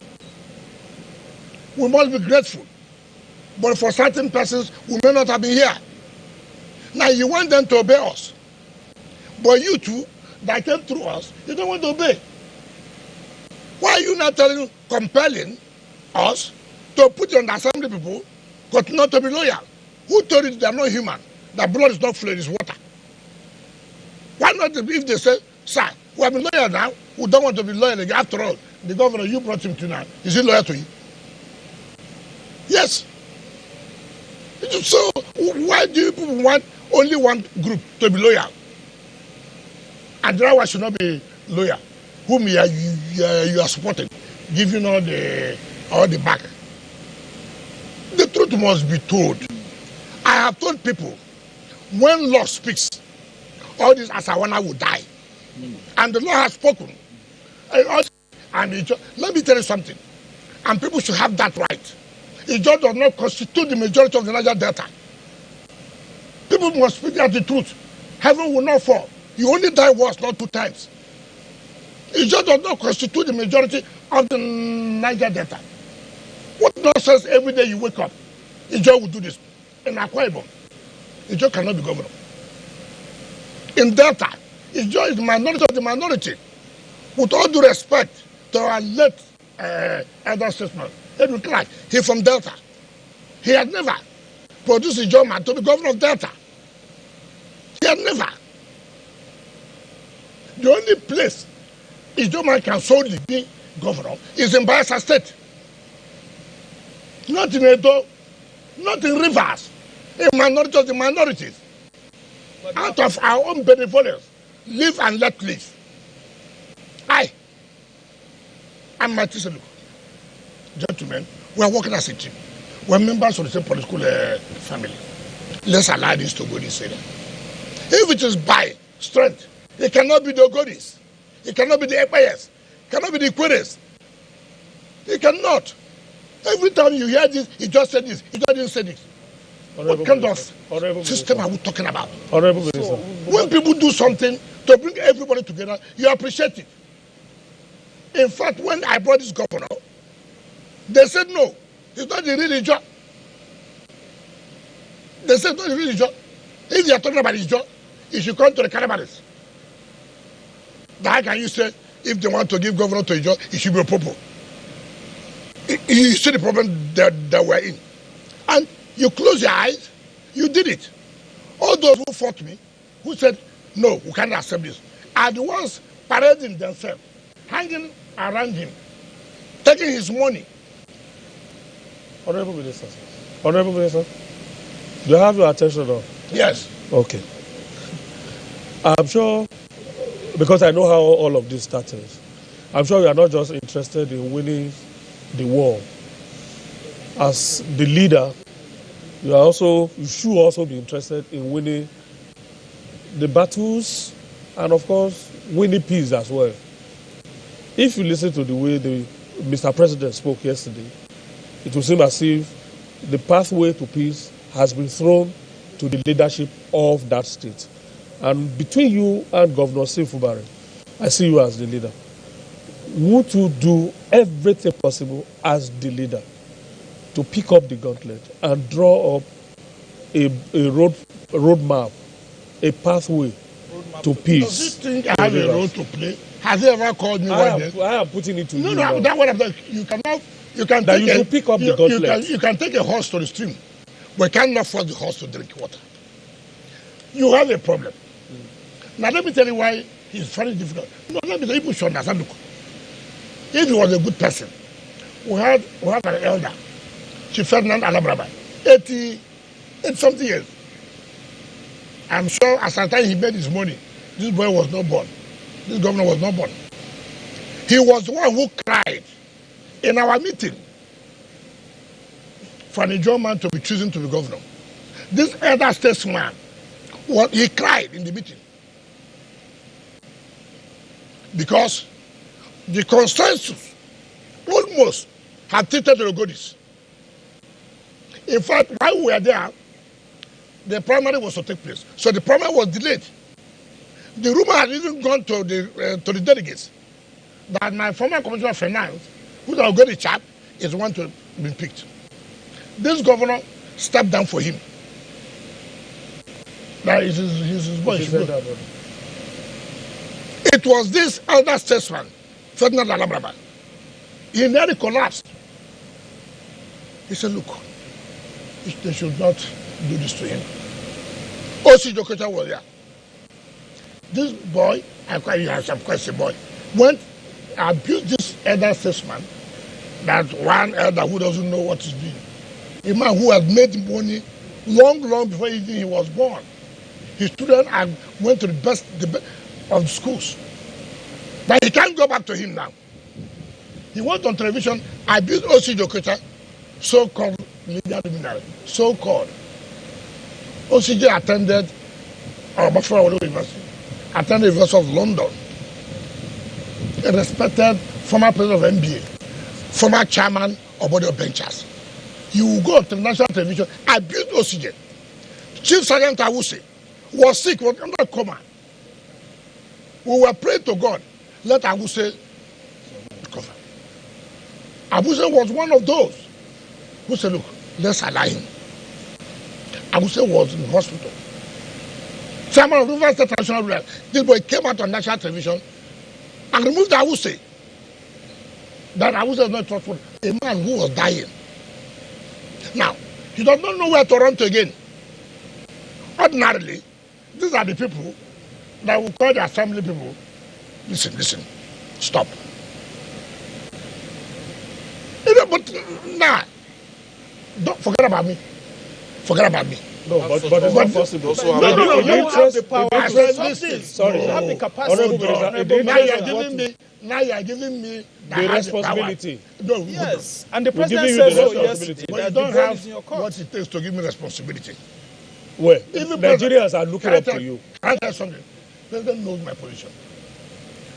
We must be grateful. But for certain persons, we may not have been here. Now you want them to obey us. But you two that came through us, you don't want to obey. Why are you not compelling us to put on the assembly people, but not to be loyal? Who told you they are not human? That blood is not flowing, it's water. Why not if they say, sir, we have been loyal now, we don't want to be loyal again. After all, the governor you brought him to now, is he loyal to you? Yes. So why do you want only one group to be loyal? And the other one should not be loyal. Whom you are supporting, giving all the back. The truth must be told. I have told people, when law speaks, all this Asawana will die. And the law has spoken. Let me tell you something. And people should have that right. It just does not constitute the majority of the Niger Delta. People must speak out the truth. Heaven will not fall. You only die once, not 2 times. It just does not constitute the majority of the Niger Delta. What nonsense every day you wake up? Ijaw will do this. In Akwa Ibom, Ijaw cannot be governor. In Delta, Ijaw is the minority of the minority. With all due respect to our late elder statesman, Edwin Clark, he's from Delta. He had never produced Ijaw man to be governor of Delta. He had never. The only place Ijaw man can solely be governor is in Bayelsa State. Not in Edo, not in Rivers, in minority of the minorities. Out of our own benevolence, live and let live. I'm my teacher. Gentlemen, we are working as a team. We are members of the same political family. Let's allow this to go this area. If it is by strength, it cannot be the Ogoris. It cannot be the Epayes. It cannot be the Iqueres. It cannot. Every time you hear this, he just said this. He just didn't say this. What kind of Honorable system Minister. are we talking about? Honorable Minister. When people do something to bring everybody together, you appreciate it. In fact, when I brought this governor, they said no, it's not the real job. They said not the real job. If you are talking about his job, you should come to the cannabis. How can you say if they want to give governor to his job, it should be a popo? You see the problem that we're in. And you close your eyes, you did it. All those who fought me, who said, no, we cannot accept this, are the ones parading themselves, hanging around him, taking his money. Honorable Minister. Honorable Minister. Do you have your attention on? Yes. Okay. I'm sure, because I know how all of this started, I'm sure you are not just interested in winning the war. As the leader, you should also be interested in winning the battles and, of course, winning peace as well. If you listen to the way Mr. President spoke yesterday, it will seem as if the pathway to peace has been thrown to the leadership of that state. And between you and Governor Sifubare, I see you as the leader. Would you do everything possible as the leader to pick up the gauntlet and draw up a roadmap, a pathway to peace? Does he think I have a role to play? Has he ever called me one day? I am putting it to you. No, that's what I'm saying. You can pick up the gauntlet. You can take a horse to the stream, but you cannot force the horse to drink water. You have a problem. Now let me tell you why it's very difficult. No, let me tell you, people should understand. If he was a good person, we had an elder, Chief Ferdinand Alabraba, 80-something years. I'm sure at the time he made his money, this boy was not born. This governor was not born. He was the one who cried in our meeting for a Nigerian man to be chosen to be governor. This elder statesman, he cried in the meeting. Because the consensus almost had treated the Rogodis. In fact, while we were there, the primary was to take place. So the primary was delayed. The rumor had even gone to the delegates that my former Commissioner of Finance, who's a good chap, is the one to be picked. This governor stepped down for him. That is his boy. It was this elder statesman, Ferdinand Alabraba. He nearly collapsed. He said, look, they should not do this to him. O.C. Jokota was there. This boy, of course a boy, went and abused this elder statesman, that one elder who doesn't know what he's doing. A man who had made money long before even he was born. His student and went to the best of schools. But he can't go back to him now. He went on television, abused O.C. Jokota, so-called media luminary, so-called. OCJ attended University, attended the University of London, a respected former president of NBA, former chairman of Body of Benchers. You will go to national television, abuse OCJ. Chief Sergeant Awuse was sick, was under a coma. We were praying to God, let Awuse recover. Awuse was one of those who said, look, let's allow him. Abuja was in the hospital. Chairman of the River State National Bureau, this boy came out on national television and removed Abuja. That Abuja is not trustworthy. A man who was dying. Now, he does not know where to run to again. Ordinarily, these are the people that will call the assembly people. Listen, stop. But now, don't forget about me. Forget about me. No, but it's not possible. No, you have the power to listen. stop this. Sorry. You have the capacity. Now you are giving me the responsibility. No, Yes, and the We're president giving you says the so responsibility. yesterday. but you that don't the ball have is in your court. what it takes to give me responsibility. Well, Even Nigerians are looking up to you. Can I tell you something? President knows my position.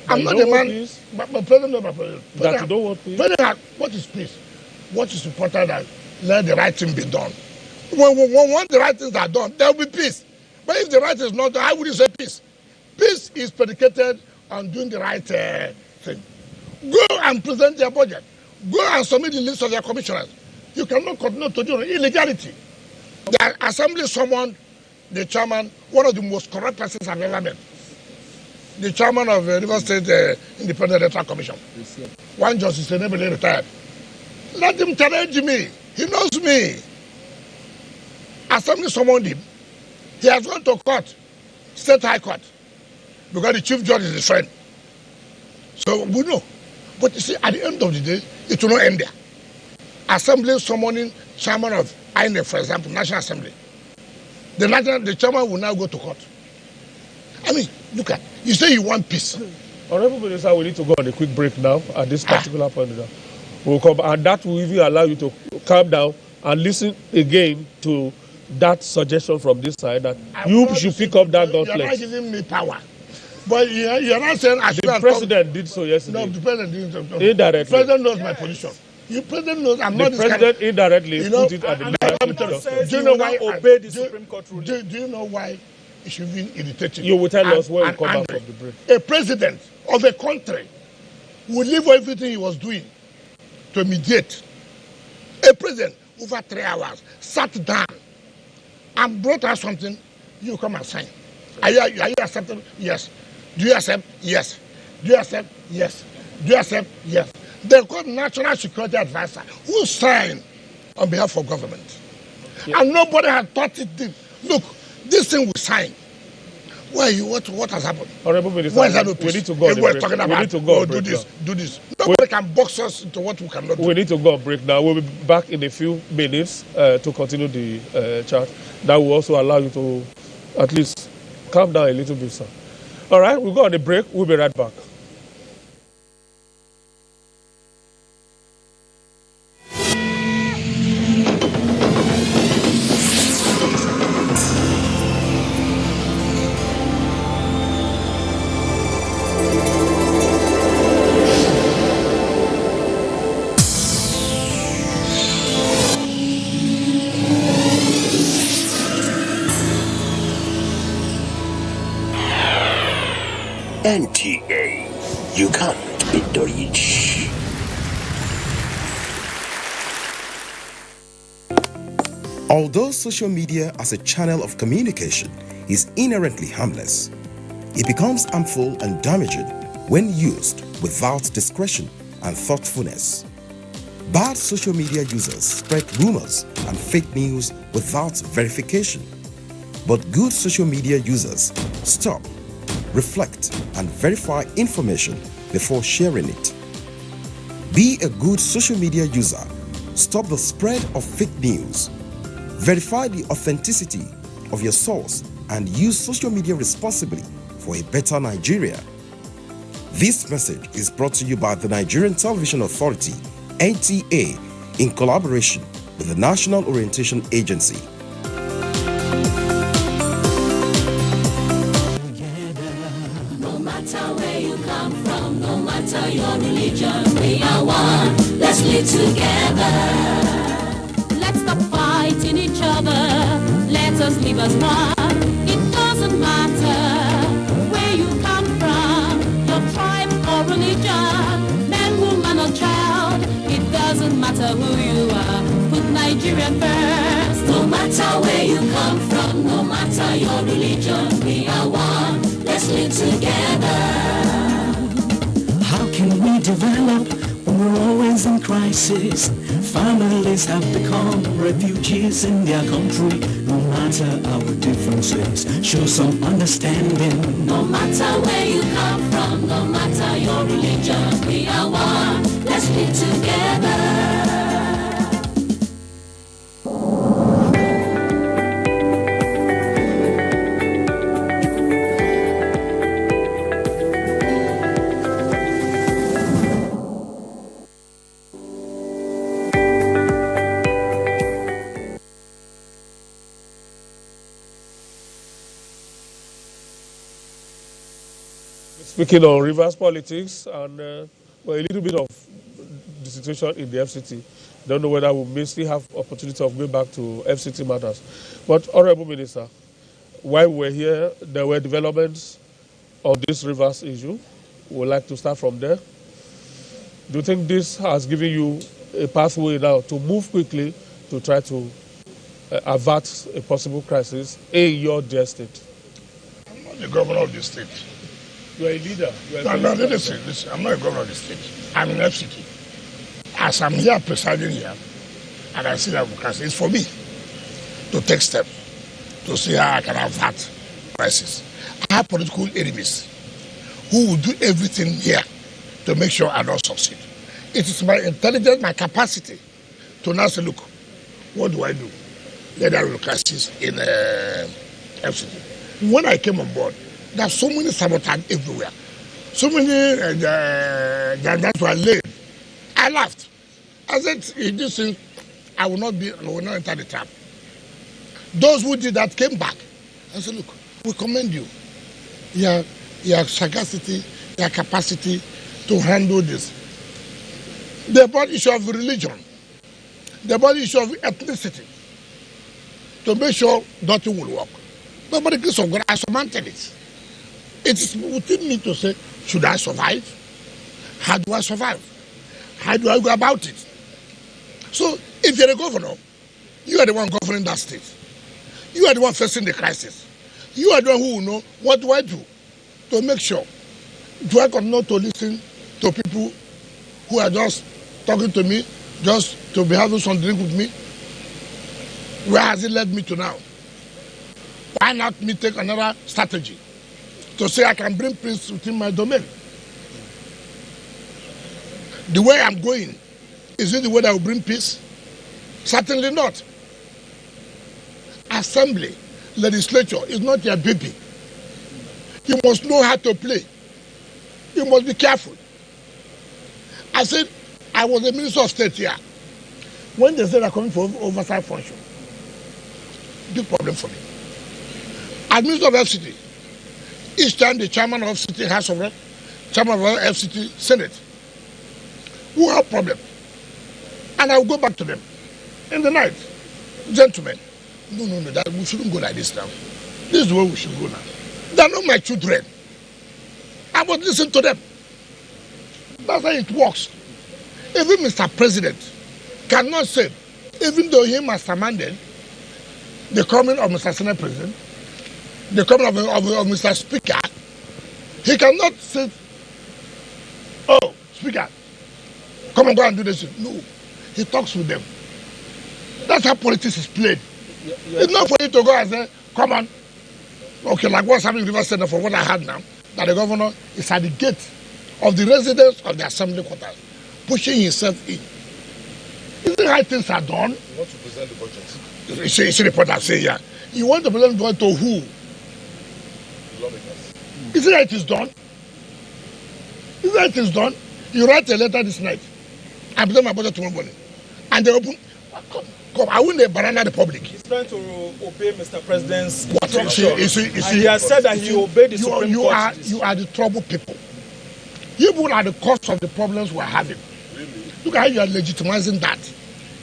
That I'm you not don't a want man, peace? but President knows my position. That you don't want peace? President, what is peace? What is important that let the right thing be done. When the right things are done, there will be peace. But if the right is not done, how would you say peace? Peace is predicated on doing the right thing. Go and present their budget. Go and submit the list of their commissioners. You cannot continue to do illegality. The assembly summoned the chairman, one of the most corrupt persons I've ever met. The chairman of the River State Independent Electoral Commission. One justice, enably retired. Let him challenge me. He knows me. Assembly summoned him. He has gone to court, State High Court, because the chief judge is his friend. So we know. But you see, at the end of the day, it will not end there. Assembly summoning chairman of INEC, for example, National Assembly. The chairman will now go to court. I mean, look at, you say you want peace. Honorable Minister, we need to go on a quick break now at this particular point. We'll come, and that will even allow you to calm down and listen again to that suggestion from this side that you should pick up that gauntlet. You're not giving me power. But you're not saying I should. The president did so yesterday. No, the president didn't. Indirectly. The president knows my position. The president knows I'm not this kind of... The president indirectly put it at the level. Do you know why obey the Supreme Court ruling? Do you know why it should be irritating? You will tell us when we come back from the break. A president of a country would leave everything he was doing to mediate. A president over 3 hours sat down and brought out something. You come and sign. Are you accepting? Yes. Do you accept? Yes. Do you accept? Yes. Do you accept? Yes. They called National Security Advisor who signed on behalf of government. Yeah. And nobody had thought it did. Look, this thing we signed. Why you? What has happened? Honorable Minister, we need to go. Everybody's talking about, we need to go do this. Nobody can box us into what we cannot do. We need to go on break now. We'll be back in a few minutes to continue the chat. That will also allow you to at least calm down a little bit, sir. All right, we'll go on a break. We'll be right back. NTA, you can't beat the rich. Although social media as a channel of communication is inherently harmless, it becomes harmful and damaging when used without discretion and thoughtfulness. Bad social media users spread rumors and fake news without verification. But good social media users stop, reflect, and verify information before sharing it. Be a good social media user. Stop the spread of fake news. Verify the authenticity of your source and use social media responsibly for a better Nigeria. This message is brought to you by the Nigerian Television Authority, NTA, in collaboration with the National Orientation Agency. Your religion, we are one. Let's live together. Let's stop fighting each other. Let us live as one. It doesn't matter where you come from, your tribe or religion, man, woman or child. It doesn't matter who you are. Put Nigeria first. No matter where you come from, no matter your religion, we are one. Let's live together. How can we develop when we're always in crisis? Families have become refugees in their country. No matter our differences, show some understanding. No matter where you come from, no matter your religion, we are one. Let's live together. Speaking on Rivers politics and a little bit of the situation in the FCT. Don't know whether we may still have opportunity of going back to FCT matters. But, Honorable Minister, while we're here, there were developments on this rivers issue. We'd like to start from there. Do you think this has given you a pathway now to move quickly to try to avert a possible crisis in your dear state? I'm not the governor of the state. You are a leader. Listen, I'm not a governor of the state. I'm in FCT. As I'm here presiding here, and I see that because it's for me to take steps to see how I can avert crisis. I have political enemies who will do everything here to make sure I don't succeed. It is my intelligence, my capacity to now say, look, what do I do? Let there be crisis in FCT. When I came on board, there are so many sabotage everywhere. So many that were laid. I laughed. I said, in this thing, I will not enter the trap. Those who did that came back. I said, look, we commend you. Your sagacity, your capacity to handle this. They brought issue of religion. They brought issue of ethnicity to make sure nothing will work. But by the grace of God, I surmounted it. It is within me to say, should I survive? How do I survive? How do I go about it? So, if you're the governor, you are the one governing that state. You are the one facing the crisis. You are the one who will know what do I do to make sure. Do I continue to listen to people who are just talking to me, just to be having some drink with me? Where has it led me to now? Why not me take another strategy to say I can bring peace within my domain? The way I'm going, is it the way that will bring peace? Certainly not. Assembly, legislature is not your baby. You must know how to play. You must be careful. I said, I was a minister of state here. When they said I'm coming for oversight function, big problem for me. As minister of FCT, each time the chairman of FCT House of Rep, chairman of FCT Senate, who have problem, and I will go back to them in the night. Gentlemen, no, that we shouldn't go like this now. This is the way we should go now. They are not my children. I must listen to them. That's how it works. Even Mr. President cannot say, even though he masterminded the coming of Mr. Senate President, the coming of Mr. Speaker, he cannot say, oh, Speaker, come and go and do this. No, he talks with them. That's how politics is played. It's not for you to go and say, come on. Okay, like what's happening in River State, for what I had now, that the governor is at the gate of the residence of the assembly quarters, pushing himself in. Isn't it how things are done? You want to present the budget? You see the point I say here. You want to present the budget to who? Lawmakers. Isn't that it is done? Isn't that it is done? You write a letter this night. I present my budget tomorrow morning. And they open. Come, I win the banana the public. He's trying to obey Mr. President's What? instruction. And he has said that he obeyed the Supreme Court. You are the trouble people. You people are the cause of the problems we're having. Really? Look at how you are legitimizing that.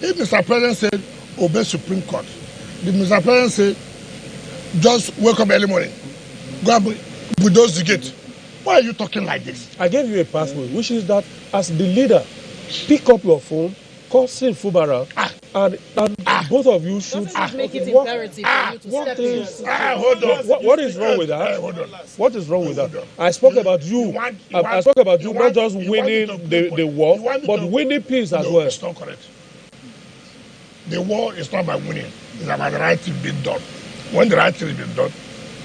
If Mr. President said, obey Supreme Court, if Mr. President said, just wake up early morning, go and bulldoze the gate, why are you talking like this? I gave you a password, which is that as the leader, pick up your phone, call Sin Fubara, and both of you should make it imperative for you to step in. Hold on. What is wrong with that? Hold on. What is wrong with that? I spoke about you. I spoke about you not just winning the war, but winning peace as well. It's not correct. The war is not about winning. It's about the right thing being done. When the right thing is being done,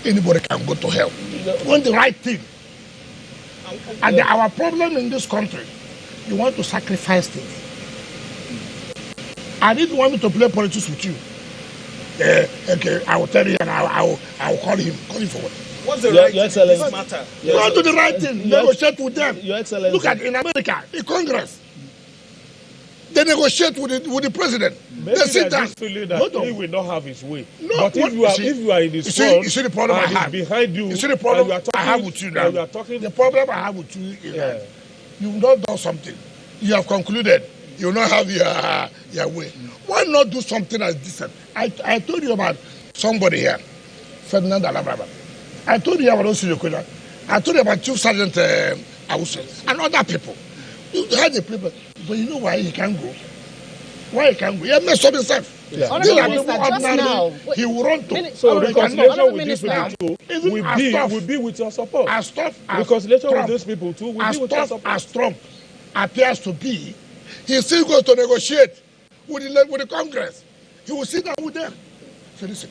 anybody can go to hell. When the right thing. And our problem in this country, you want to sacrifice things. I didn't want me to play politics with you. Okay, I will tell you and I will call him. Call him for what? What's the right Your thing in this Excellency. matter? You want to do the right thing. Negotiate with them. Your Excellency. Look at in America, in Congress. They negotiate with the president. Maybe They sit down. this feeling that No. he will not have his way. No, But if you are in his front, you see the problem I and he's have. behind you, You see the problem and you are talking, I have with you now. and you are talking, The problem I have with you is that you've not done something. You have concluded you will not have your way. Why not do something as decent? I told you about somebody here, Ferdinand Alabraba. I told you about Osiriyokola. I told you about Chief Sergeant Awusu and other people. You had the people, but you know why he can't go? Why he can't go? He messed up himself. Yeah. Just now, he will run to. So reconciliation with these people too will be with your support. Reconciliation with these people too will be with your support. As Trump appears to be, he still goes to negotiate with the Congress. He will sit down with them. So listen,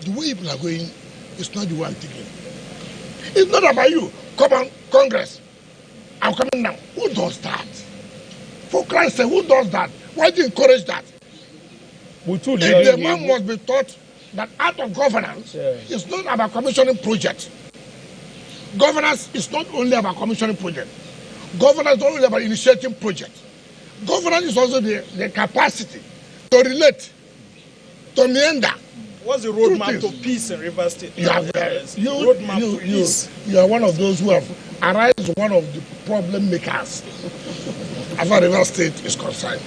the way people are going, it's not the way I'm thinking. It's not about you. Come on, Congress. I'm coming now. Who does that? For Christ's sake, who does that? Why do you encourage that? The man must be taught that art of governance is not about commissioning projects. Governance is not only about commissioning projects. Governance is not only about initiating projects. Governance is also the capacity to relate, to meander. What's the roadmap to peace in Rivers State? You are one of those who have arisen one of the problem makers as far as Rivers State is concerned.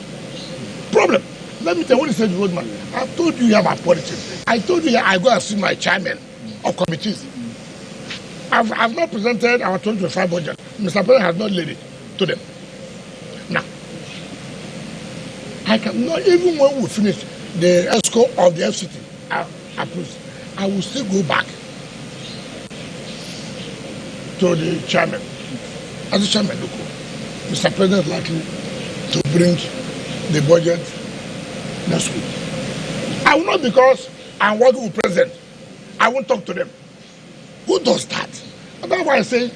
Problem. Let me tell you what he said, the roadmap. I've told you about politics. I told you I go and see my chairman of committees. I've not presented our 2025 budget. Mr. President has not laid it to them. Now, I cannot, even when we finish the ESCO of the FCT, I will still go back to the chairman. As the chairman, look, Mr. President is likely to bring the budget next week. I will not, because I'm working with President. I won't talk to them. Who does that? And that's why I say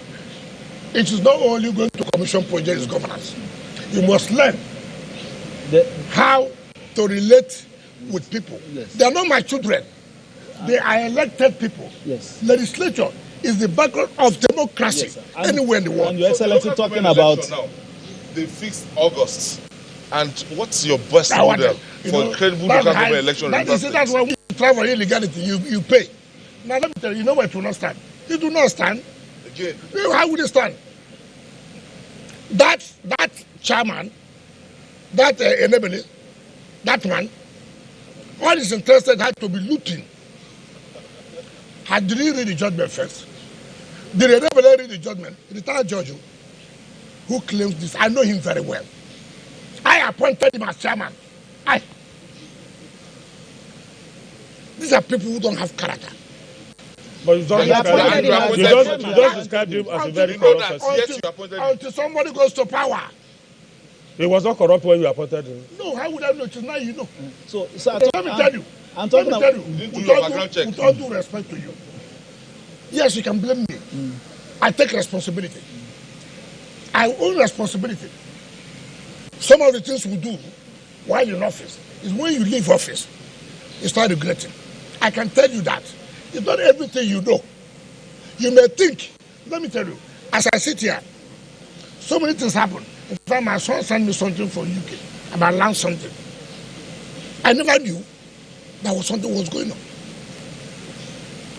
it is not only going to commission projects governance. You must learn how to relate with people. Yes. They are not my children. They are elected people. Yes. Legislature is the background of democracy anywhere in the world. And Your Excellency talking about now, they fixed August. And what's your best model for credible local government election? That's why we try for illegality. You pay. Now let me tell you, you know where it will not stand. It will not stand. Again. How would it stand? That chairman, that enabling, that man, all is interested had to be looting. Did he read the judgment first? Did the enabler read the judgment? The retired judge who claims this, I know him very well. I appointed him as chairman. These are people who don't have character. But you just described him as a very corrupt person. Until somebody goes to power. He was not corrupt when you appointed him. No, how would I know? It's now you know. So let me tell you. With all due respect to you. Yes, you can blame me. I take responsibility. I own responsibility. Some of the things we do while in office is when you leave office, you start regretting. I can tell you that. It's not everything you know. You may think, let me tell you, as I sit here, so many things happen. In fact, my son sent me something from UK about land something. I never knew that something was going on.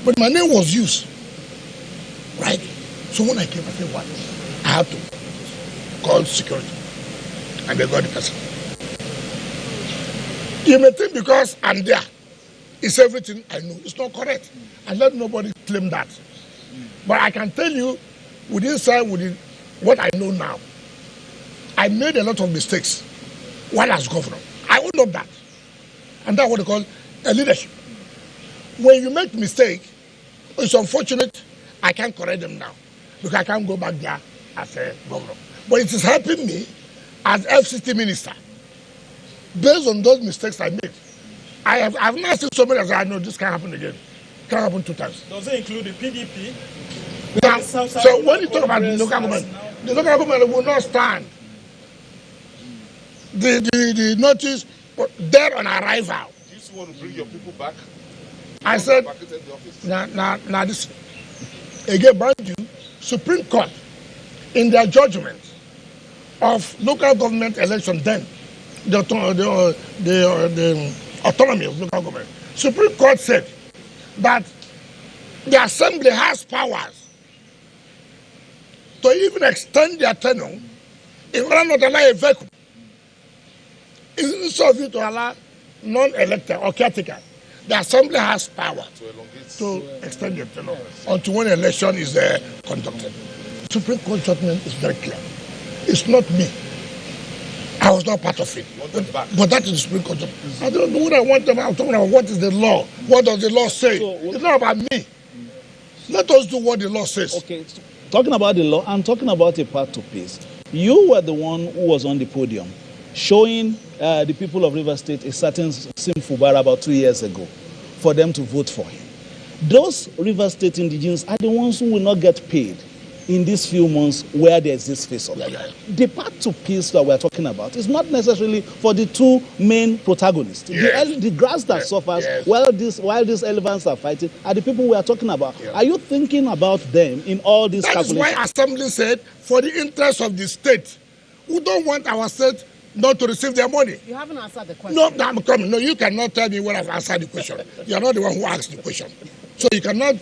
But my name was used. Right? So when I came, I said, what? I had to call security. And they got the person. You may think because I'm there, it's everything I know. It's not correct. And let nobody claim that. But I can tell you, with what I know now, I made a lot of mistakes while as governor. I own up that. And that's what they call a leadership. When you make mistake, it's unfortunate, I can't correct them now. Because I can't go back there as a governor. But it is helping me as FCT minister. Based on those mistakes I made, I've not seen so many as I know this can't happen again. It can't happen 2 times. Does it include the PDP? Now, so when you talk about the local government will not stand. The notice there on arrival. Do you want to bring your people back? I said, now this again, mind you, Supreme Court in their judgment of local government election then, the autonomy of local government, Supreme Court said that the assembly has powers to even extend their tenure in order not to allow a vacuum. It's of you to allow non-elected or caretaker. The assembly has power to extend the tenure until when election is conducted. Supreme Court judgment is very clear. It's not me. I was not part of it. But that is the Supreme Court judgment. I don't know what I want them. I'm talking about what is the law. What does the law say? It's not about me. Let us do what the law says. Okay, talking about the law, I'm talking about a path to peace. You were the one who was on the podium showing the people of Rivers State a certain sinful bar about 2 years ago for them to vote for him. Those Rivers State indigenes are the ones who will not get paid in these few months where there's this face-off. The path to peace that we're talking about is not necessarily for the two main protagonists. The grass that suffers while these elephants are fighting are the people we are talking about. Are you thinking about them in all these calculations? That is why Assembly said, for the interest of the state, we don't want our state not to receive their money. You haven't answered the question. No, I'm coming. No, you cannot tell me when I've answered the question. You're not the one who asked the question. So you cannot,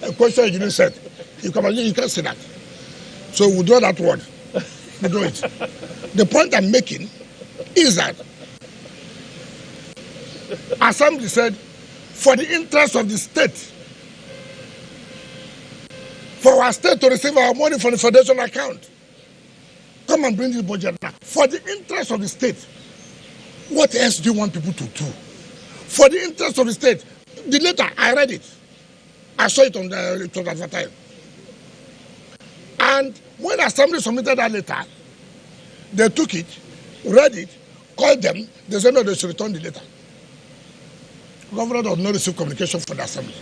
a question you didn't say. You can't say that. So we do that word. We do it. The point I'm making is that Assembly said, for the interest of the state, for our state to receive our money from the Federation account, come and bring this budget now. For the interest of the state, what else do you want people to do? For the interest of the state, the letter, I read it. I saw it on the advertisement. And when Assembly submitted that letter, they took it, read it, called them, they said no, they should return the letter. Governor does not receive communication from the Assembly.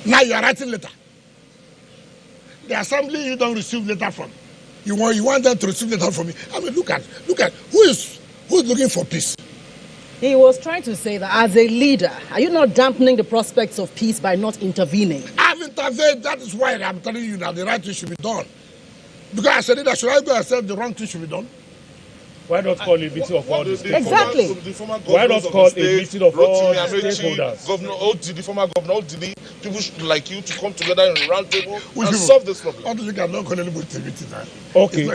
Now you are writing letter. The Assembly you don't receive letter from. You want them to receive letter from me. I mean, look at who's looking for peace. He was trying to say that as a leader, are you not dampening the prospects of peace by not intervening? I've intervened. That is why I'm telling you that the right thing should be done. Because I said that should I go and say the wrong thing should be done? Why not call a meeting of all the stakeholders? Exactly. Why not call a meeting of all the stakeholders? The former governor, ODD, people like you to come together in a round table and solve this problem. How do you cannot call anybody to meeting? Okay.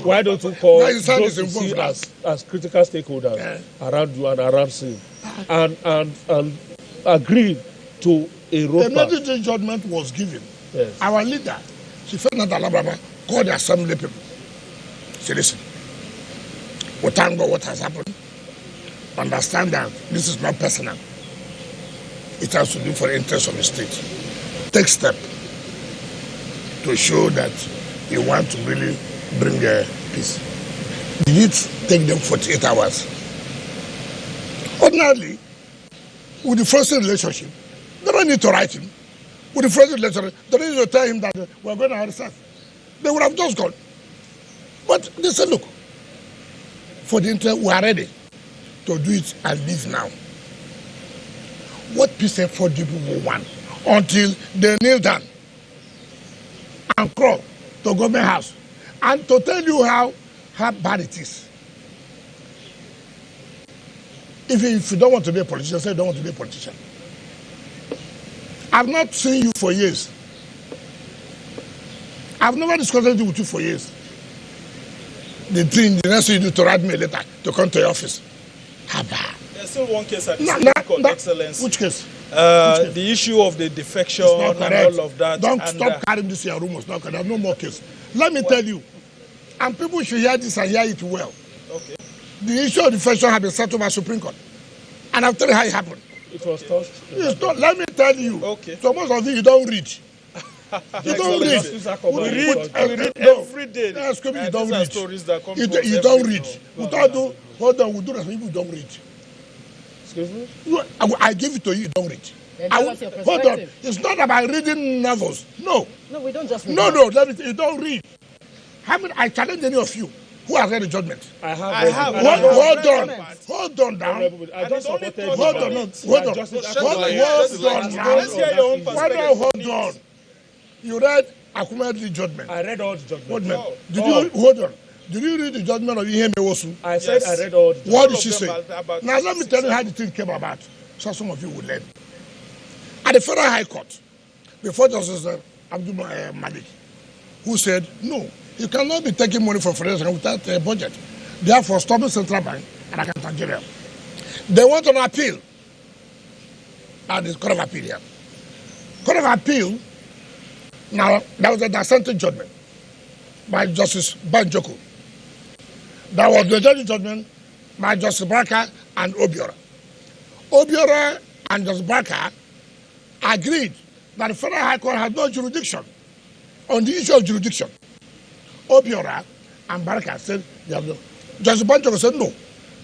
Why don't you call those you see as critical stakeholders around you and around you and agree to a roadmap? The medical judgment was given. Yes. Our leader, Chifenat Alabama, called the Assembly people. Say, listen. We thank God what has happened. Understand that this is not personal. It has to do for the interest of the state. Take step to show that you want to really bring peace. Did it take them 48 hours? Ordinarily, with the first relationship, they don't need to write him. With the first relationship, they don't need to tell him that we're going to arrest. They would have just gone. But they said, look, for the interest, we are ready to do it and leave now. What peace effort do people want until they kneel down and crawl to government house and to tell you how bad it is? If you don't want to be a politician, say you don't want to be a politician. I've not seen you for years. I've never discussed anything with you for years. The next thing you do to write me a letter to come to your office. There's still one case at the Supreme Court, Excellency. Which case? The issue of the defection and all of that. Don't stop carrying this here rumors. There's no more case. Let me tell you, and people should hear this and hear it well. Okay. The issue of defection has been settled by Supreme Court. And I'll tell you how it happened. It was touched. Let me tell you. Okay. So most of you don't read. You don't read. We read every day. You don't read. Stories that come You don't read. Hold on, we do that. People don't read. Excuse me? I give it to you. You don't read. Hold on. It's not about reading novels. No. No, we don't just read. No. You don't read. I challenge any of you who has read the judgment. I have. Hold on now. I just supported you. Hold on. Hold on. You read Akume's judgment. I read all the judgment. Hold on. Did you read the judgment of Ihe Mewosu? I said I read all the judgment. What did she say? Now let me tell you how the thing came about, so some of you will learn. At the Federal High Court, before Justice Abdul Malik, who said, no, you cannot be taking money from Federal without a budget. therefore stopping Central Bank and Account Nigeria. They want an appeal at the Court of Appeal here. Court of Appeal, now, that was a dissenting judgment by Justice Banjoko. That was the judgment by Justice Barker and Obiora. Obiora and Justice Barker agreed that the Federal High Court had no jurisdiction on the issue of jurisdiction. Obiora and Barker said, Justice Banjoko said no.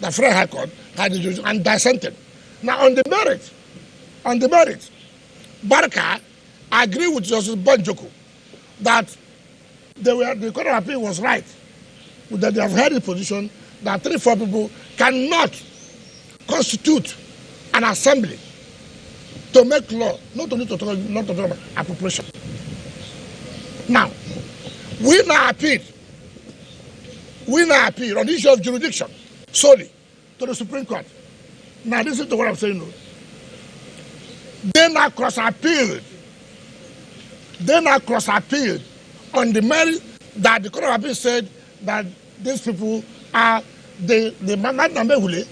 The Federal High Court had the jurisdiction and dissented. Now, on the merit, Barker agreed with Justice Banjoko that the Court of Appeal was right, that they have held the position that 3-4 people cannot constitute an assembly to make law, not to talk about appropriation. Now, we now appeal on the issue of jurisdiction solely to the Supreme Court. Now, listen to what I'm saying. They now cross-appealed. On the merit that the Court of Appeal said that these people are the Mamad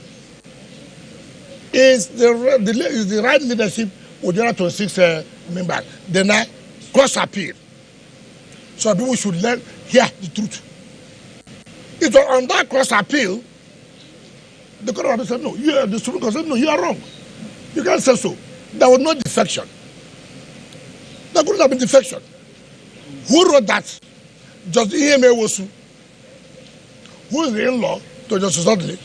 is the right leadership with the other 26 members. They now cross-appeal. So people should hear the truth. It was on that cross-appeal, the Court of Appeal said, no, the Supreme Court said, no, you are wrong. You can't say so. There was no defection. There couldn't have been defection. Who wrote that? Justice Iheme Wosu, who is the in-law to Justice Dudley.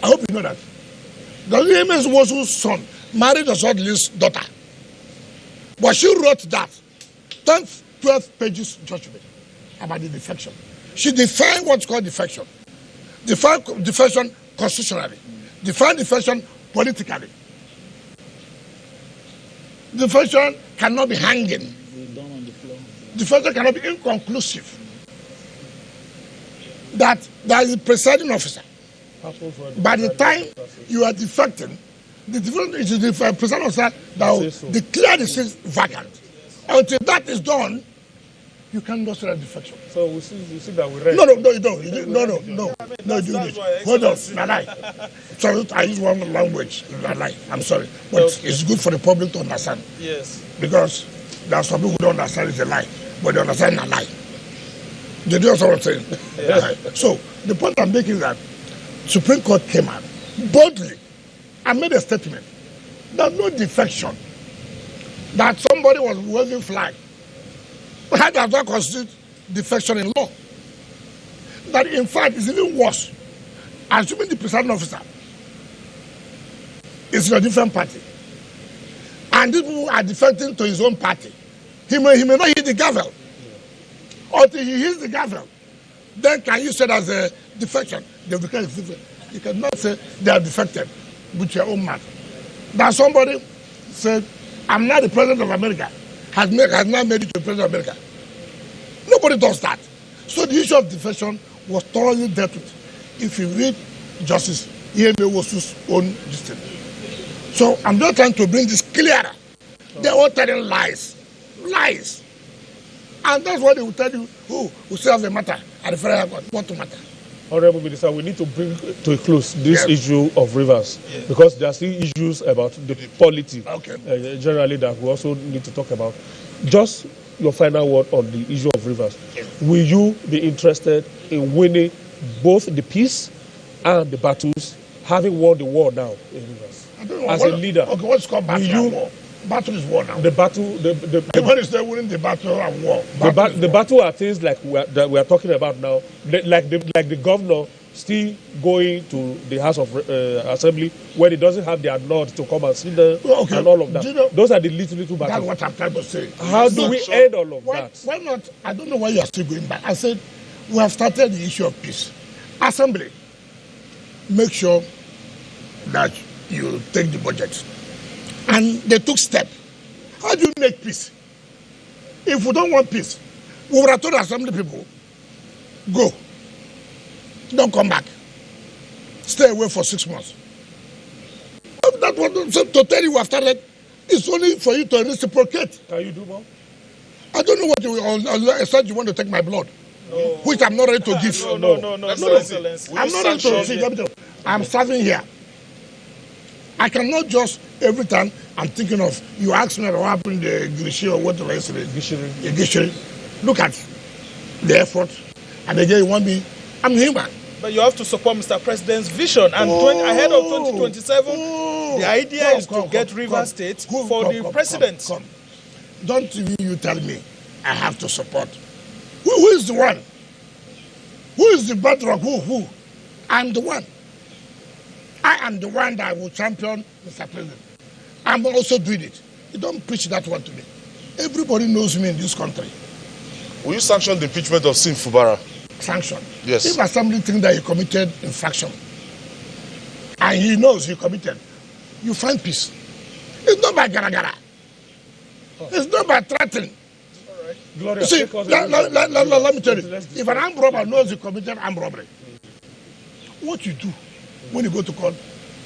I hope you know that. Justice Iheme Wosu's son married Justice Dudley's daughter. But she wrote that 12 pages judgment about the defection. She defined what's called defection. Defined defection constitutionally. Defined defection politically. Defection cannot be hanging. Defection cannot be inconclusive. That there is a presiding officer. By the time you are defecting, it is the presiding officer that will declare the seat vacant. Until that is done, you cannot say that defection. So you see that we read. No, you don't. No, do it. Hold on, Nalai. Sorry, I use one language, Nalai. I'm sorry. But it's good for the public to understand. Yes. Because there are some people who don't understand it's a lie, but they understand a lie. They do understand what I'm saying. Yes. So the point I'm making is that Supreme Court came out boldly and made a statement. There's no defection. That somebody was waving flag. How does that constitute defection in law? That in fact is even worse. Assuming the presiding officer is in a different party, and these people are defecting to his own party, he may not hit the gavel. Until he hits the gavel, then can you say that's a defection? You cannot say they are defected with your own mouth. That somebody said, I'm not the president of America, has not made it to the president of America. Nobody does that. So the issue of defection was thoroughly dealt with. If you read Justice Iheme Wosu's own dissent. So I'm just trying to bring this clearer. They're all telling lies. Lies. And that's what they will tell you who still have a matter at the Federal Court. What to matter? Honorable Minister, we need to bring to a close this issue of rivers because there are still issues about the polity generally that we also need to talk about. Just your final word on the issue of rivers. Will you be interested in winning both the peace and the battles, having won the war now in rivers? As a leader, okay, what's called battle and war? Battle is war now. The battle, when is there winning the battle and war? The battle are things like that we are talking about now, like the governor still going to the House of Assembly when he doesn't have their nod to come and sit there and all of that. You know, those are the little battles. That's what I'm trying to say. How do we end all of that? Why not? I don't know why you are still going back. I said we have started the issue of peace. Assembly, make sure that you take the budget. And they took steps. How do you make peace? If we don't want peace, we would have told assembly people, go. Don't come back. Stay away for 6 months. That was to tell you we have started. It's only for you to reciprocate. Can you do more? I don't know what you except you want to take my blood. which I'm not ready to give. No, Excellency. I'm not ready to see. I'm serving here. I cannot just every time I'm thinking of you ask me what happened the Gishiri or whatever yesterday. Gishiri. Look at the effort, and again you want me. I'm human. But you have to support Mr. President's vision, and ahead of 2027, the idea is to get Rivers State for the president. Don't even you tell me I have to support. Who is the one? Who is the bedrock? Who? I'm the one. I am the one that will champion Mr. President. I'm also doing it. You don't preach that one to me. Everybody knows me in this country. Will you sanction the impeachment of Sim Fubara? Sanction. Yes. If assembly thinks that he committed infraction, and he knows he committed, you find peace. It's not by gara-gara. It's not by threatening. All right. Gloria, see, let me tell you, if an armed robber knows he committed armed robbery, what you do when you go to court,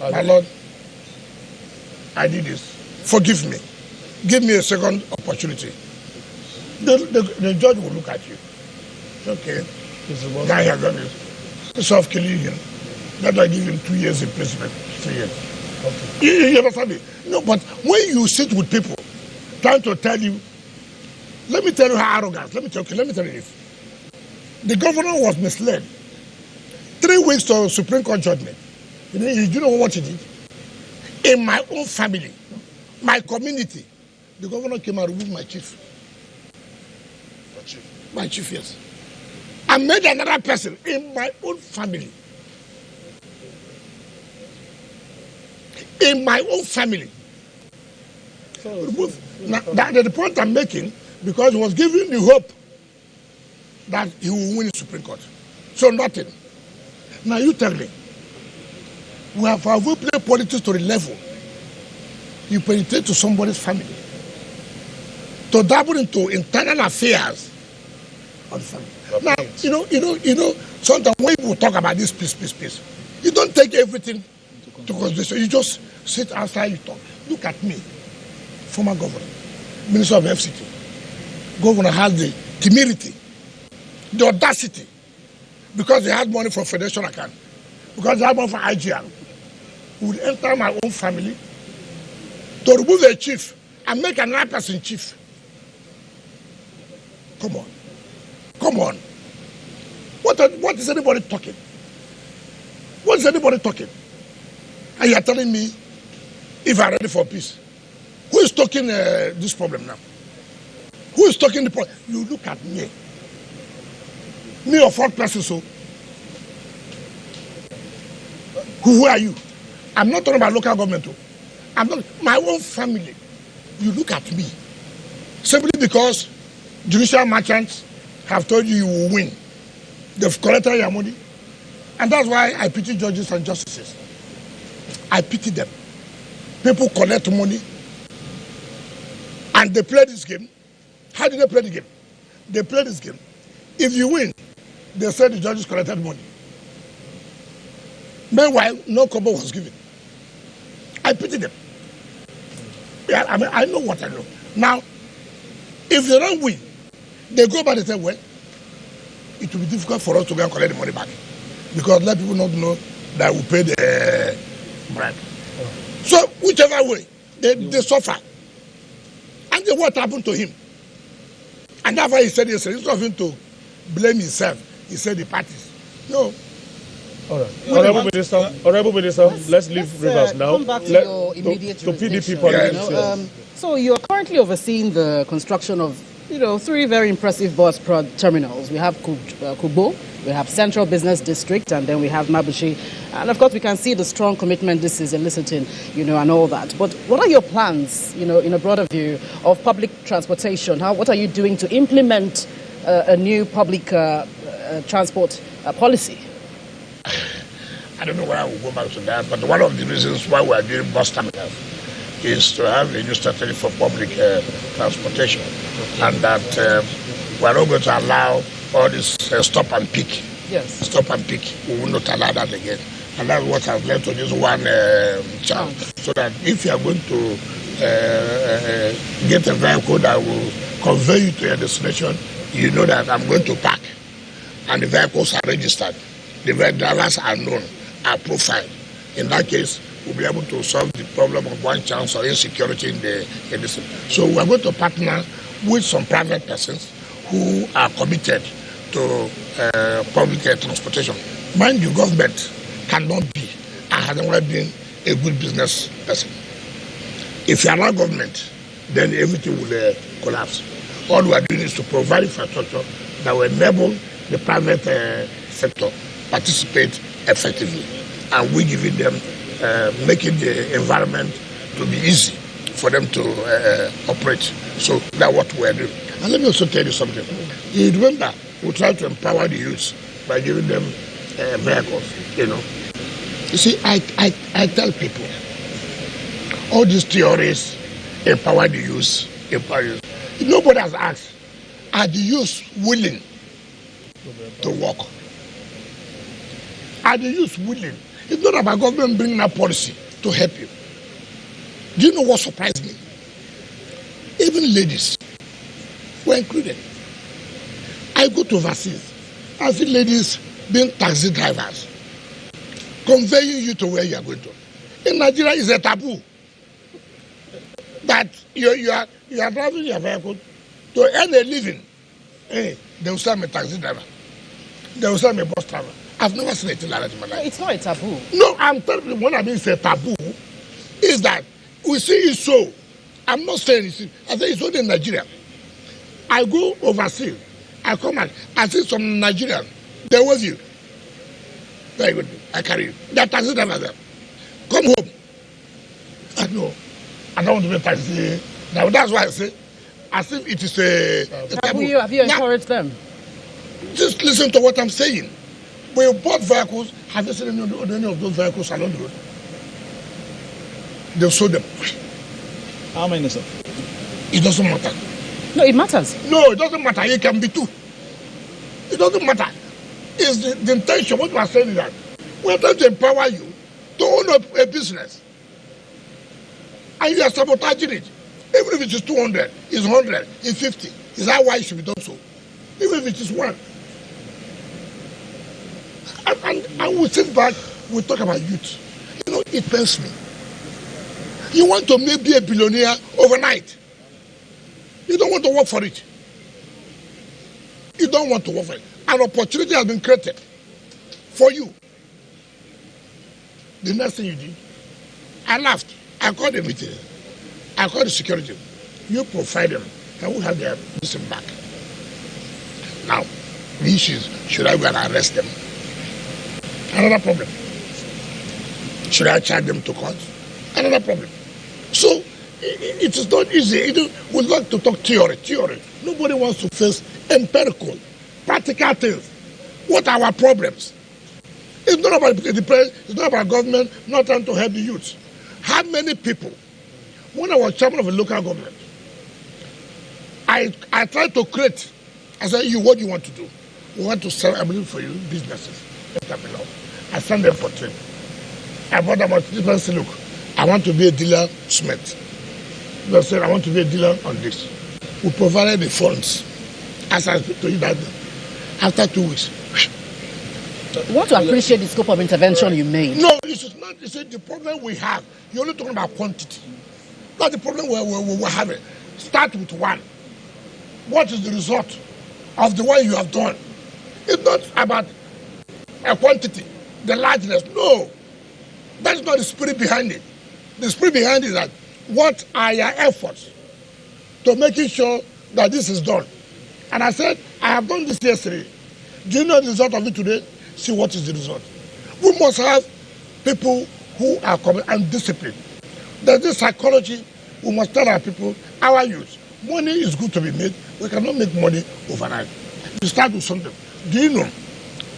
my Lord, I did this. Forgive me. Give me a second opportunity. The judge will look at you. Okay. Guy has done it. Instead of killing him, that I give him 2 years imprisonment. 3 years. Okay. You understand me? No, but when you sit with people trying to tell you, let me tell you how arrogant. Let me tell you this. The governor was misled. 3 weeks to Supreme Court judgment. You know what he did? In my own family, my community, the governor came and removed my chief. My chief, yes. I made another person in my own family. In my own family. Now, that's the point I'm making, because he was giving the hope that he will win the Supreme Court. So nothing. Now you tell me, we played politics to the level you penetrate to somebody's family, to dabble into internal affairs of the family. Now, you know, sometimes when people talk about this peace, you don't take everything to consideration. You just sit outside, you talk. Look at me, former governor, minister of FCT. Governor has the timidity, the audacity, because he had money from Federation account, because he had money from IGR, would enter my own family to remove a chief and make another person chief. Come on. What is anybody talking? What is anybody talking? And you are telling me if I'm ready for peace. Who is talking this problem now? Who is talking the problem? You look at me. Me or 4th person, so. Who are you? I'm not talking about local government. I'm not my own family. You look at me. Simply because judicial merchants have told you will win. They've collected your money. And that's why I pity judges and justices. I pity them. People collect money and they play this game. How did they play the game? They play this game. If you win, they say the judges collected money. Meanwhile, no kobo was given. I pity them. Yeah, I mean, I know what I know. Now, if they don't win, they go back and say, well, it will be difficult for us to go and collect the money back, because let people not know that we pay the bribe. So, whichever way, they suffer. And then what happened to him? And that's why he said yesterday, instead of him to blame himself, he said the parties. No. All right. Honorable Minister, let's leave Rivers now. Come back to your immediate to PDP politics. politics. So you are currently overseeing the construction of 3 very impressive bus terminals. We have Kubo, we have Central Business District, and then we have Mabushi. And of course, we can see the strong commitment this is eliciting, and all that. But what are your plans, in a broader view of public transportation? What are you doing to implement a new public transport policy? I don't know why I will go back to that, but one of the reasons why we are doing bus terminals is to have a new strategy for public transportation, and that we are not going to allow all this stop and pick. Yes. Stop and pick. We will not allow that again. And that's what has led to this one chance. So that if you are going to get a vehicle that will convey you to your destination, you know that I'm going to park. and the vehicles are registered, the drivers are known, are profiled. In that case, we'll be able to solve the problem of one chance or insecurity in this. So we're going to partner with some private persons who are committed to public transportation. Mind you, government cannot be and has never been a good business person. If you allow government, then everything will collapse. All we are doing is to provide infrastructure that will enable the private sector participate effectively, and we giving them, making the environment to be easy for them to operate. So that's what we are doing. And let me also tell you something. You remember, we try to empower the youth by giving them vehicles, you know. You see, I tell people, all these theories, empower the youth, empower youth. Nobody has asked, are the youth willing to work? Are the youth willing? It's not about government bringing a policy to help you. Do you know what surprised me? Even ladies were included. I go to overseas, I see ladies being taxi drivers, conveying you to where you are going to. In Nigeria, it's a taboo that you are driving your vehicle to earn a living. Hey, they will send me a taxi driver. They will send me a bus driver. I've never seen anything like that in my life. It's not a taboo. No, I'm telling you, what I mean is a taboo is that we see it so. I'm not saying it's, I say it's only in Nigeria. I go overseas, I come and I see some Nigerian, they with you. Very good, I carry you. That taxi driver there. Come home. I know. I don't want to be a taxi. Now that's why I say, as if it is a taboo. Have you encouraged them? Just listen to what I'm saying. We bought vehicles. Have you seen any of those vehicles along the road? They've sold them. How many, sir? It doesn't matter. No, it matters. No, it doesn't matter. It can be two. It doesn't matter. It's the intention. What we are saying is that we are trying to empower you to own a business. And you are sabotaging it. Even if it is 200, it's 100, it's 50. Is that why it should be done so? Even if it is one. And we sit back, we talk about youth. You know, it pains me. You want to maybe be a billionaire overnight. You don't want to work for it. You don't want to work for it. An opportunity has been created for you. The next thing you did, I laughed. I called the meeting. I called the security. You provide them, and we have their listen back. Now, the issue is, should I go and arrest them? Another problem. Should I charge them to court? Another problem. So, it is not easy. We like to talk theory. Nobody wants to face empirical, practical things. What are our problems? It's not about the president, it's not about government not trying to help the youth. How many people, when I was chairman of a local government, I tried to create, I said, what do you want to do? We want to sell, I believe, for you, businesses. I sent them for trade. I bought them this man said, look, I want to be a dealer smith. They said, I want to be a dealer on this. We provided the funds. As I speak to you that after 2 weeks. I want to appreciate the scope of intervention you made. No, it is not. It's the problem we have. You're only talking about quantity. That's the problem we're having. Start with one. What is the result of the one you have done? It's not about a quantity, the largeness. No. That's not the spirit behind it. The spirit behind it is that what are your efforts to making sure that this is done? And I said, I have done this yesterday. Do you know the result of it today? See what is the result. We must have people who are committed and disciplined. There's this psychology. We must tell our people, our youth, money is good to be made. We cannot make money overnight. You start with something. Do you know?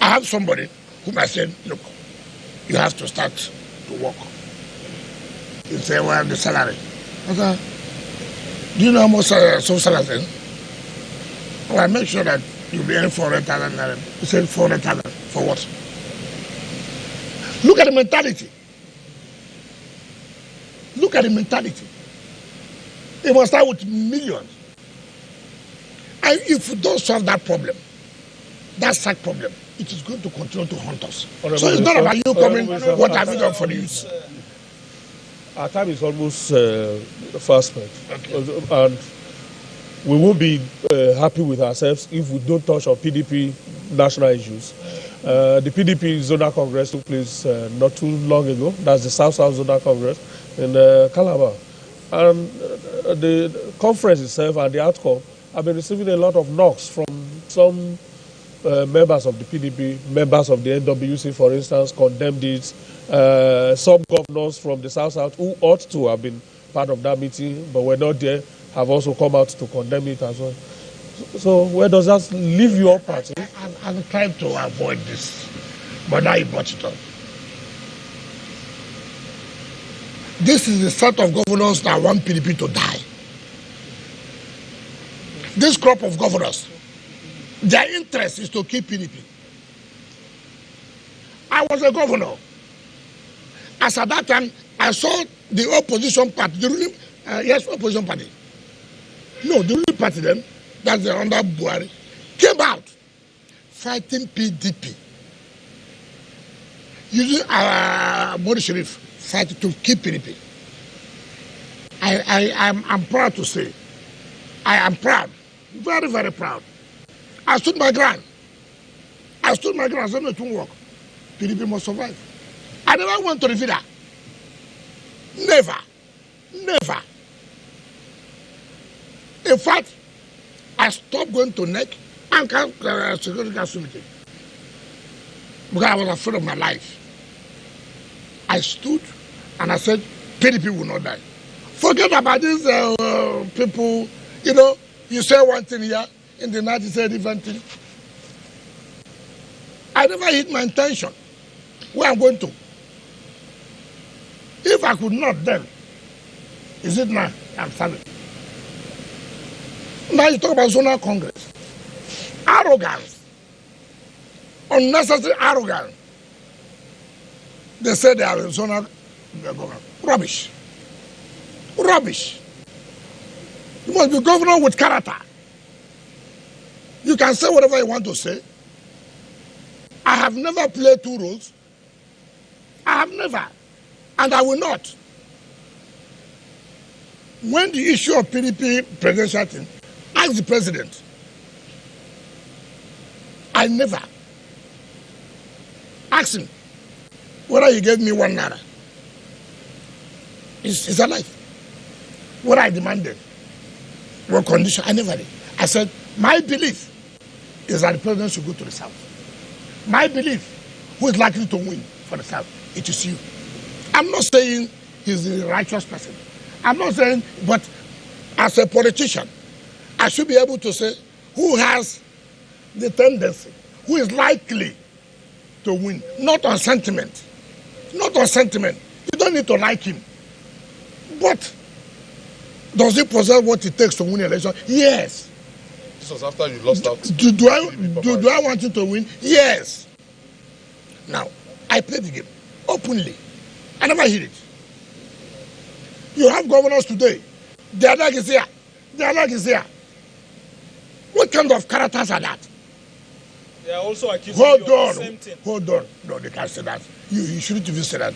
I have somebody whom I said, look, you have to start to work. He said, well, the salary. I said, do you know how much some salary is? Well, I make sure that you'll be earning 400,000. He said, 400,000. For what? Look at the mentality. Look at the mentality. It must start with millions. And if you don't solve that problem, that sack problem, it is going to continue to haunt us. Honorable So it's not Minister, about you coming, Minister, what have you done for the youth? Our time is almost fast spent. Okay. And we won't be happy with ourselves if we don't touch on PDP national issues. The PDP Zonal Congress took place not too long ago. That's the South-South Zonal Congress in Calabar. And the conference itself and the outcome have been receiving a lot of knocks from some members of the PDP, members of the NWC, for instance, condemned it. Some governors from the South-South who ought to have been part of that meeting but were not there have also come out to condemn it as well. So where does that leave your party? I'm trying to avoid this, but now you brought it up. This is the set of governors that want PDP to die. This crop of governors, their interest is to keep PDP. I was a governor. As at that time, I saw the opposition party, the ruling, opposition party. No, the ruling party then, that's the under Buhari, came out fighting PDP. Using our Modi Sharif fight to keep PDP. I'm proud to say, I am proud, very, very proud. I stood my ground. I said, no, it won't work. PDP must survive. I never went to the vida. Never. Never. In fact, I stopped going to NEC and Security Council meeting because I was afraid of my life. I stood and I said, PDP will not die. Forget about these people, you say one thing here, in the night you say a different thing. I never hit my intention where I'm going to. If I could not then, is it now? I'm serving. Now you talk about zonal congress. Arrogance. Unnecessary arrogance. They say they are a zonal government. Rubbish. Rubbish. You must be governor with character. You can say whatever you want to say. I have never played two roles. I have never. And I will not. When the issue of PDP presidential thing, ask the president. I never. Ask him whether he gave me 1 naira. It's alive. What I demanded, what condition, I never did. I said, my belief is that the president should go to the south. My belief, who is likely to win for the south, it is you. I'm not saying he's a righteous person. I'm not saying, but as a politician, I should be able to say who has the tendency, who is likely to win, not on sentiment. Not on sentiment. You don't need to like him. But does he possess what it takes to win an election? Yes. This was after you lost out. Do I want him to win? Yes. Now, I played the game openly. I never hid it. You have governors today. Their leg is here. Their leg is here. What kind of characters are that? They are also accusing you of the same thing. Hold on. No, they can't say that. You shouldn't even say that.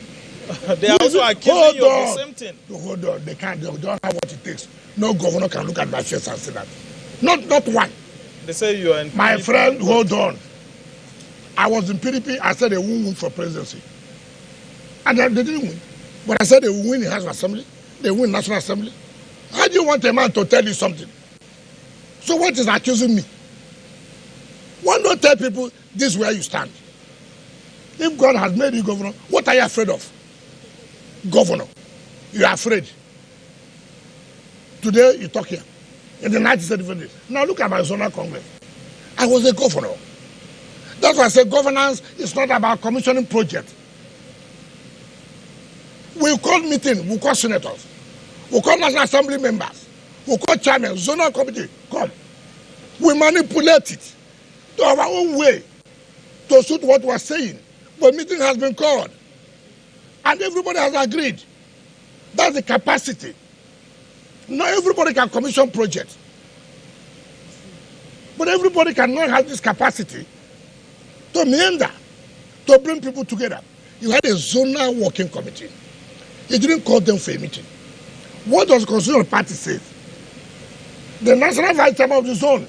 They are also accusing you of the same thing. Hold on. They can't. They don't have what it takes. No governor can look at my face and say that. Not one. They say you are in my PDP. friend, hold on. I was in PDP. I said they won't win for presidency. And they didn't win. But I said they will win in House of Assembly. They win National Assembly. How do you want a man to tell you something? So what is accusing me? Why not tell people this is where you stand? If God has made you governor, what are you afraid of? Governor. You are afraid. Today you talk here. In the 1970s. Now look at my zonal congress. I was a governor. That's why I say governance is not about commissioning projects. We call meeting, we call senators, we call National Assembly members, we call chairmen, zonal committee, come. We manipulate it to our own way to suit what we're saying. But meeting has been called. And everybody has agreed. That's the capacity. Not everybody can commission projects. But everybody cannot have this capacity to meander, to bring people together. You had a zonal working committee. You didn't call them for a meeting. What does the Constitutional Party say? The national vice chairman of the zone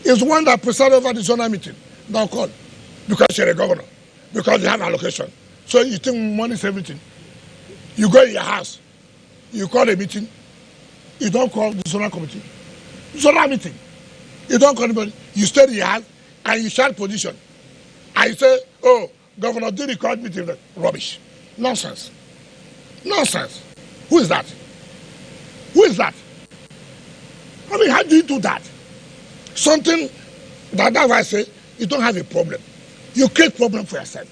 is one that presides over the zonal meeting. Now call. Because you're a governor. Because you have allocation. So you think money is everything. You go in your house. You call a meeting. You don't call the zonal committee. Zonal meeting. You don't call anybody. You stay in your house and you shout position. And you say, oh, Governor did the call meeting. Rubbish. Nonsense. Nonsense. Who is that? Who is that? I mean, how do you do that? Something that's why I say you don't have a problem. You create problem for yourself.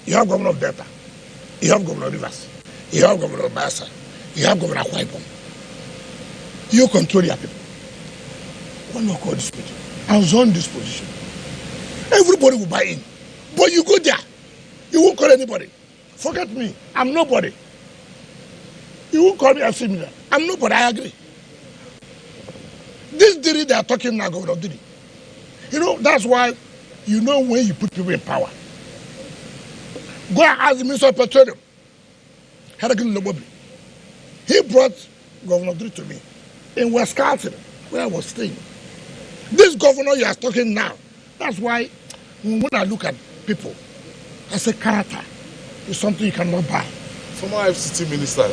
You have Governor of Delta. You have Governor Rivers. You have Governor Bayelsa. You have Governor Akwa Ibom. You control your people. Why not call this meeting? I was on this position. Everybody will buy in. But you go there. You won't call anybody. Forget me. I'm nobody. You won't call me FCT. I'm nobody. I agree. This Diri they are talking now, Governor Diri. You know, that's why you know when you put people in power. Go and ask the Minister of Petroleum. He brought Governor Diri to me in West Carlton, where I was staying. This governor you are talking now, that's why when I look at people, I say character is something you cannot buy. Former FCT Minister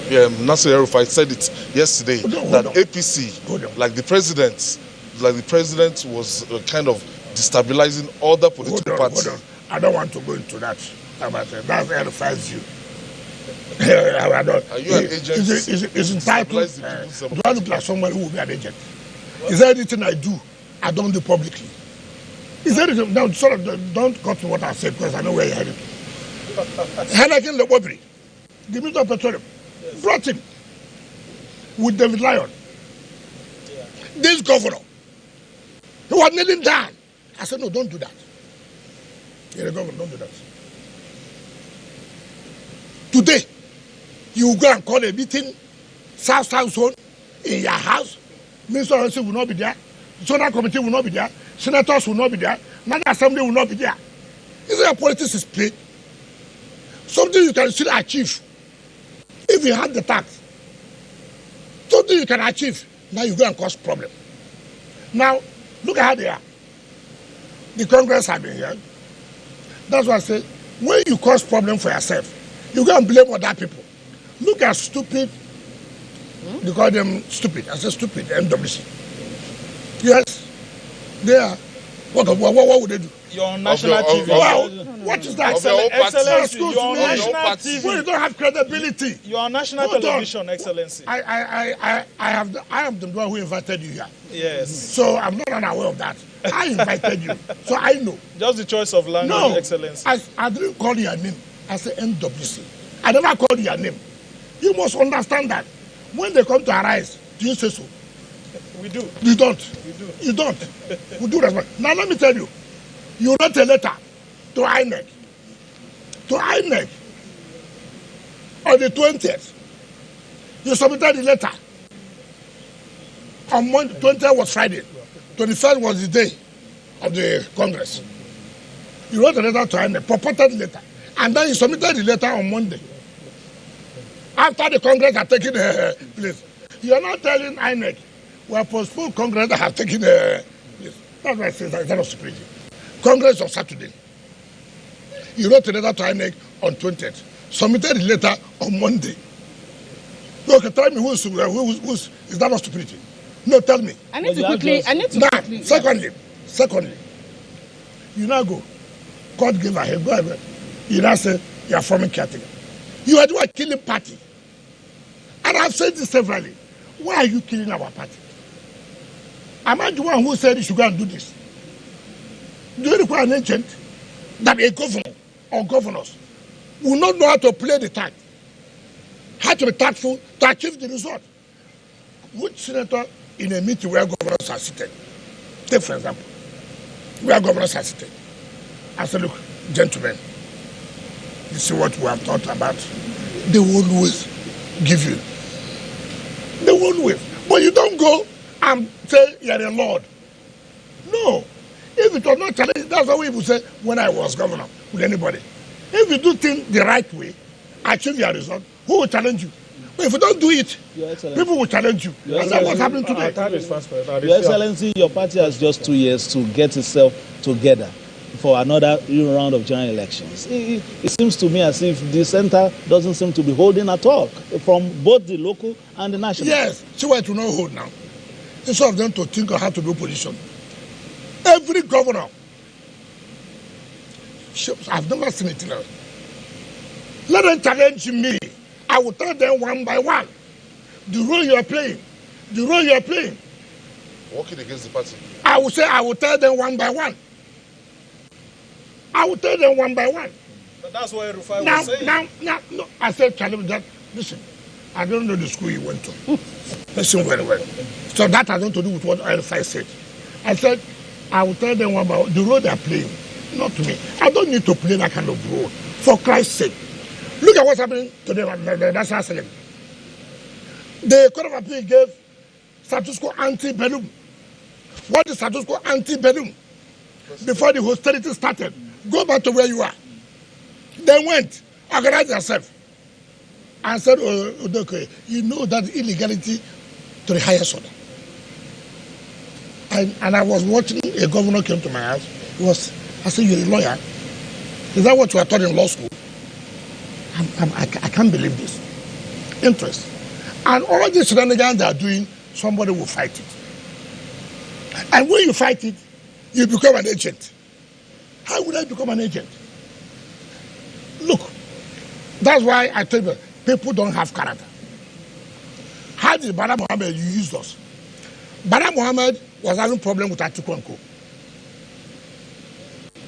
Nasir El-Rufai said it yesterday that APC, like the president was kind of destabilizing other political parties. Hold on. I don't want to go into that. That's El-Rufai's view. Are you an agent? Is entitled. Do I look like someone who will be an agent? Is there anything I do? I don't do publicly. Is there anything? Now, sort of, don't cut me what I said because I know where you're headed. Hanakin Lebobri, the Minister of Petroleum, brought him with David Lyon. Yeah. This governor, he was kneeling down. I said, no, don't do that. You're a governor, don't do that. Today, you go and call a meeting, South Zone, in your house. Minister of Health will not be there. Zonal Committee will not be there. Senators will not be there. National Assembly will not be there. Is there a politics is played? Something you can still achieve if you have the tax. Something you can achieve. Now you go and cause problem. Now, look at how they are. The Congress have been here. That's why I say, when you cause problem for yourself, you go and blame other people. Look at stupid. You call them stupid. I say stupid, MWC. Yes, they are. What would they do? You're on national TV. Wow. What is that? Excellency, you're on national TV. Well, you don't have credibility. You're on national television, Excellency. I am the one who invited you here. Yes. So I'm not unaware of that. I invited you, so I know. Just the choice of language, Excellency. I didn't call your name. I said NWC. I never called your name. You must understand that. When they come to arise, do you say so? We do. You don't. We do. You don't. We do respect. Now let me tell you. You wrote a letter to INEC. To INEC. On the 20th. You submitted the letter. On Monday, 20th was Friday. 23rd was the day of the Congress. You wrote a letter to INEC, purported letter. And then you submitted the letter on Monday. After the Congress had taken place. You are not telling INEC, we have postponed Congress that have taken place. That's why I say that was stupidity. Congress on Saturday. You wrote a letter to INEC on 20th. Submitted the letter on Monday. Okay, tell me who's is that not stupidity? No, tell me. I need to quickly. Secondly, you now go. God gave a head. Go ahead. You now say you are forming caretaker. You are doing a killing party. And I've said this severally. Why are you killing our party? Am I the one who said you should go and do this? Do you require an agent that a governor or governors will not know how to play the tag, how to be tactful to achieve the result? Which senator in a meeting where governors are seated, take for example, where governors are seated, I said, look, gentlemen, this is what we have thought about. They will always give you. They will always. But you don't go and say you're a lord. No. If it was not challenged, that's what we would say when I was governor with anybody. If you do things the right way, achieve your result, who will challenge you? But if you don't do it, people will challenge you. And that's what's happening today. Your Excellency, your party has just 2 years to get itself together for another round of general elections. It seems to me as if the center doesn't seem to be holding at all from both the local and the national. Yes, see why it will not hold now. Instead of them to think of how to do opposition. Every governor, I've never seen it now. Let them challenge me. I will tell them one by one the role you are playing. The role you are playing. Working against the party. I will tell them one by one. I will tell them one by one. But that's what Rufai was saying. No. I said, challenge that. Listen, I don't know the school you went to. Listen very well. So that has nothing to do with what Rufai said. I said, I will tell them one by one the role they are playing. Not me. I don't need to play that kind of role. For Christ's sake. Look at what's happening today at the National Assembly. The Court of Appeal gave status quo ante-bellum. What is status quo ante-bellum? Before the hostility started. Go back to where you are. Then went, organized yourself, and said, oh, okay, you know that illegality to the highest order. And I was watching, a governor came to my house. I said, you're a lawyer? Is that what you are taught in law school? I can't believe this. Interest. And all these shenanigans they are doing, somebody will fight it. And when you fight it, you become an agent. How would I become an agent? Look, that's why I tell you, people don't have character. How did Bala Mohammed use us? Bala Mohammed was having a problem with Atiku and Co.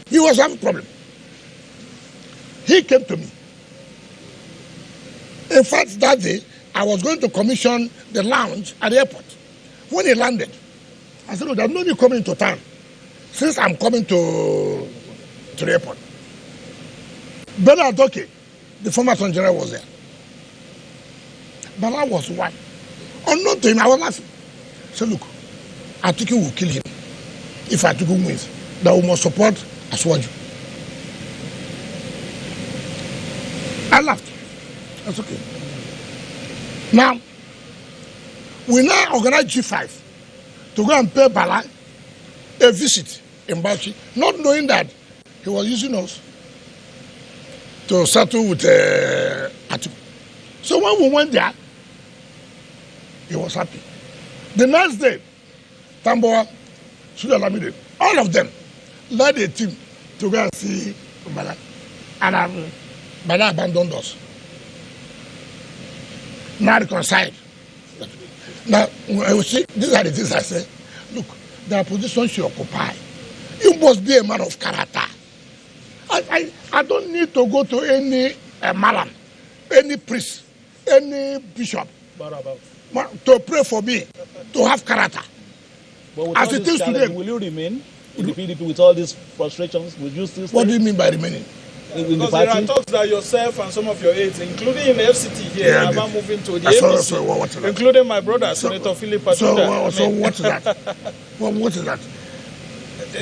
He was having a problem. He came to me. In fact, that day, I was going to commission the lounge at the airport. When he landed, I said, oh, there's no need coming into town. Since I'm coming to the airport. Bernard Doke, the former Attorney General, was there. Bala was one. Unknown to him, I was laughing. So look, Atiku will kill him. If Atiku wins, that we must support Aswaju. I laughed. That's okay. Now, we now organize G5 to go and pay Bala a visit in Bauchi, not knowing that he was using us to settle with Atiku. So when we went there, he was happy. The next day, Tamboa, Sudalamide, all of them led a team to go and see Bala. And Bala abandoned us. Now reconciled. Now, see, these are the things I say. Look, there are positions you occupy. You must be a man of character. I don't need to go to any malam, any priest, any bishop to pray for me to have character. But with as all it is today, will you remain in the PDP with all these frustrations? Will you still stay? What do you mean by remaining? In the Because party? there are talks that yourself and some of your aides, including in the FCT here, are about moving to the APC, including my brother, Senator Philip Patuda. So what is that? What is that?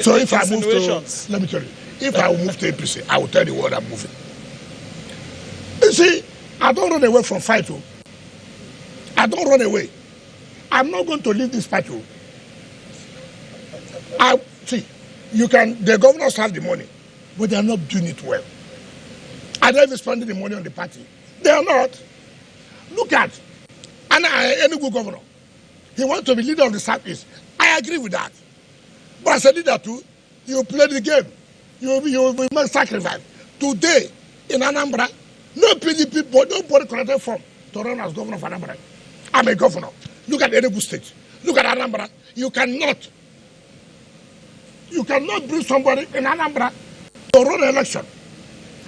So if I move to, let me tell you, if I will move to APC, I will tell the world I'm moving. You see, I don't run away from fight. I don't run away. I'm not going to leave this party. See, the governors have the money, but they are not doing it well. Are they even spending the money on the party? They are not. Look at any good governor. He wants to be leader of the Southeast. I agree with that. But as a leader too, you play the game. You make sacrifice. Today, in Anambra, no PDP, nobody collected form to run as governor of Anambra. I'm a governor. Look at Enugu State. Look at Anambra. You cannot bring somebody in Anambra to run an election.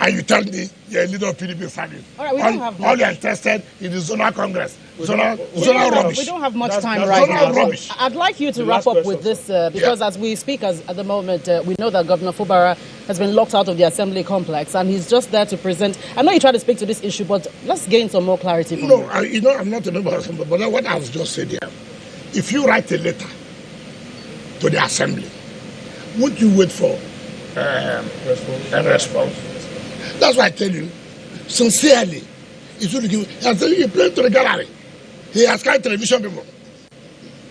And you tell me you're a leader of PDP family. All right, we don't have much. All you are interested in the zonal congress. Zonal rubbish. We don't have much time right now. Rubbish. I'd like you to wrap up with this because as we speak at the moment, we know that Governor Fubara has been locked out of the Assembly complex and he's just there to present. I know you try to speak to this issue, but let's gain some more clarity from you. I'm not a member of Assembly, but what I was just saying here, if you write a letter to the Assembly won't you wait for a response? That's why I tell you, sincerely, he should give. I tell you, he played to the gallery. He has carried television people.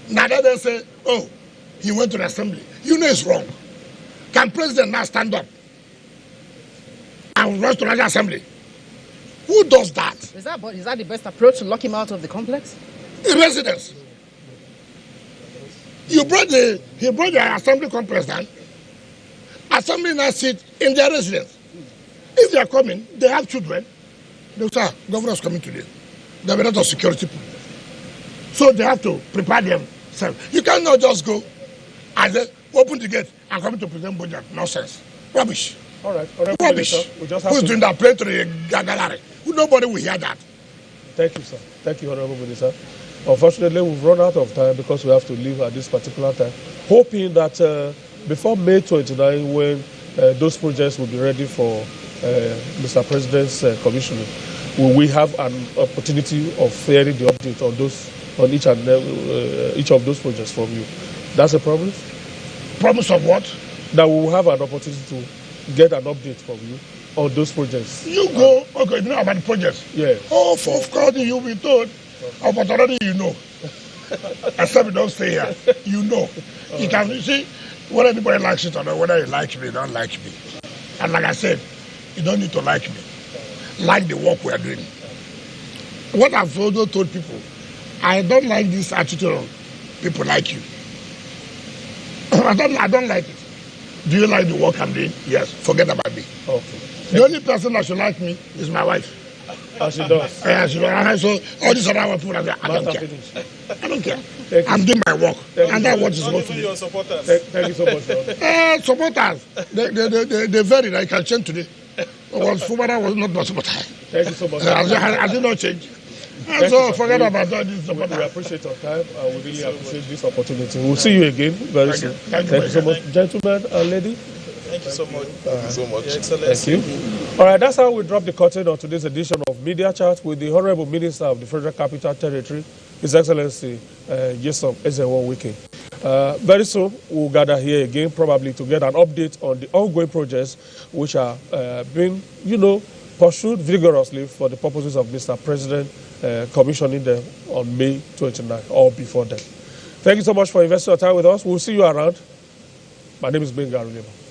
Now they say, oh, he went to the assembly. You know it's wrong. Can president now stand up and rush to the assembly? Who does that? Is that the best approach to lock him out of the complex? The residents. He brought the assembly complex down. Assembly now sit in their residence. If they are coming, they have children. They say, governor's coming today. There are a lot of security people. So they have to prepare themselves. You cannot just go and then open the gate and come to present budget. Nonsense. Rubbish. All right. Rubbish. Who's doing that? Play to the gallery. Nobody will hear that. Thank you, sir. Thank you, Honorable Minister. Unfortunately, we've run out of time because we have to leave at this particular time. Hoping that before May 29, when those projects will be ready for Mr. President's commissioning, we have an opportunity of hearing the update on each of those projects from you. That's a promise? Promise of what? That we will have an opportunity to get an update from you on those projects. You go, okay, you know about the projects? Yeah. Oh, of course, you'll be told. Oh, but already you know. Except you don't stay here. You know. You can see whether anybody likes it or not, whether you like me or don't like me. And like I said, you don't need to like me. Like the work we are doing. What I've also told people, I don't like this attitude of people like you. I don't like it. Do you like the work I'm doing? Yes. Forget about me. Okay. The only person that should like me is my wife. As she does. Yeah, she does. So all these other people, I don't care. I don't care. I'm doing my work. And that's what is supposed to be. Thank you so much, sir. Supporters, they vary. I can change today. Fumara was not my supporter. Thank you so much. I did not change. And so forget about all this supporter. We appreciate your time and we really appreciate this opportunity. We'll see you again very soon. Thank you so much. Gentlemen and lady. Thank you so much. Thank you so much. Thank you. All right, that's how we drop the curtain on today's edition of Media Chat with the Honorable Minister of the Federal Capital Territory, His Excellency NYESOM WIKE. Very soon, we'll gather here again, probably to get an update on the ongoing projects which are being, pursued vigorously for the purposes of Mr. President commissioning them on May 29 or before then. Thank you so much for investing your time with us. We'll see you around. My name is Ben Garulema.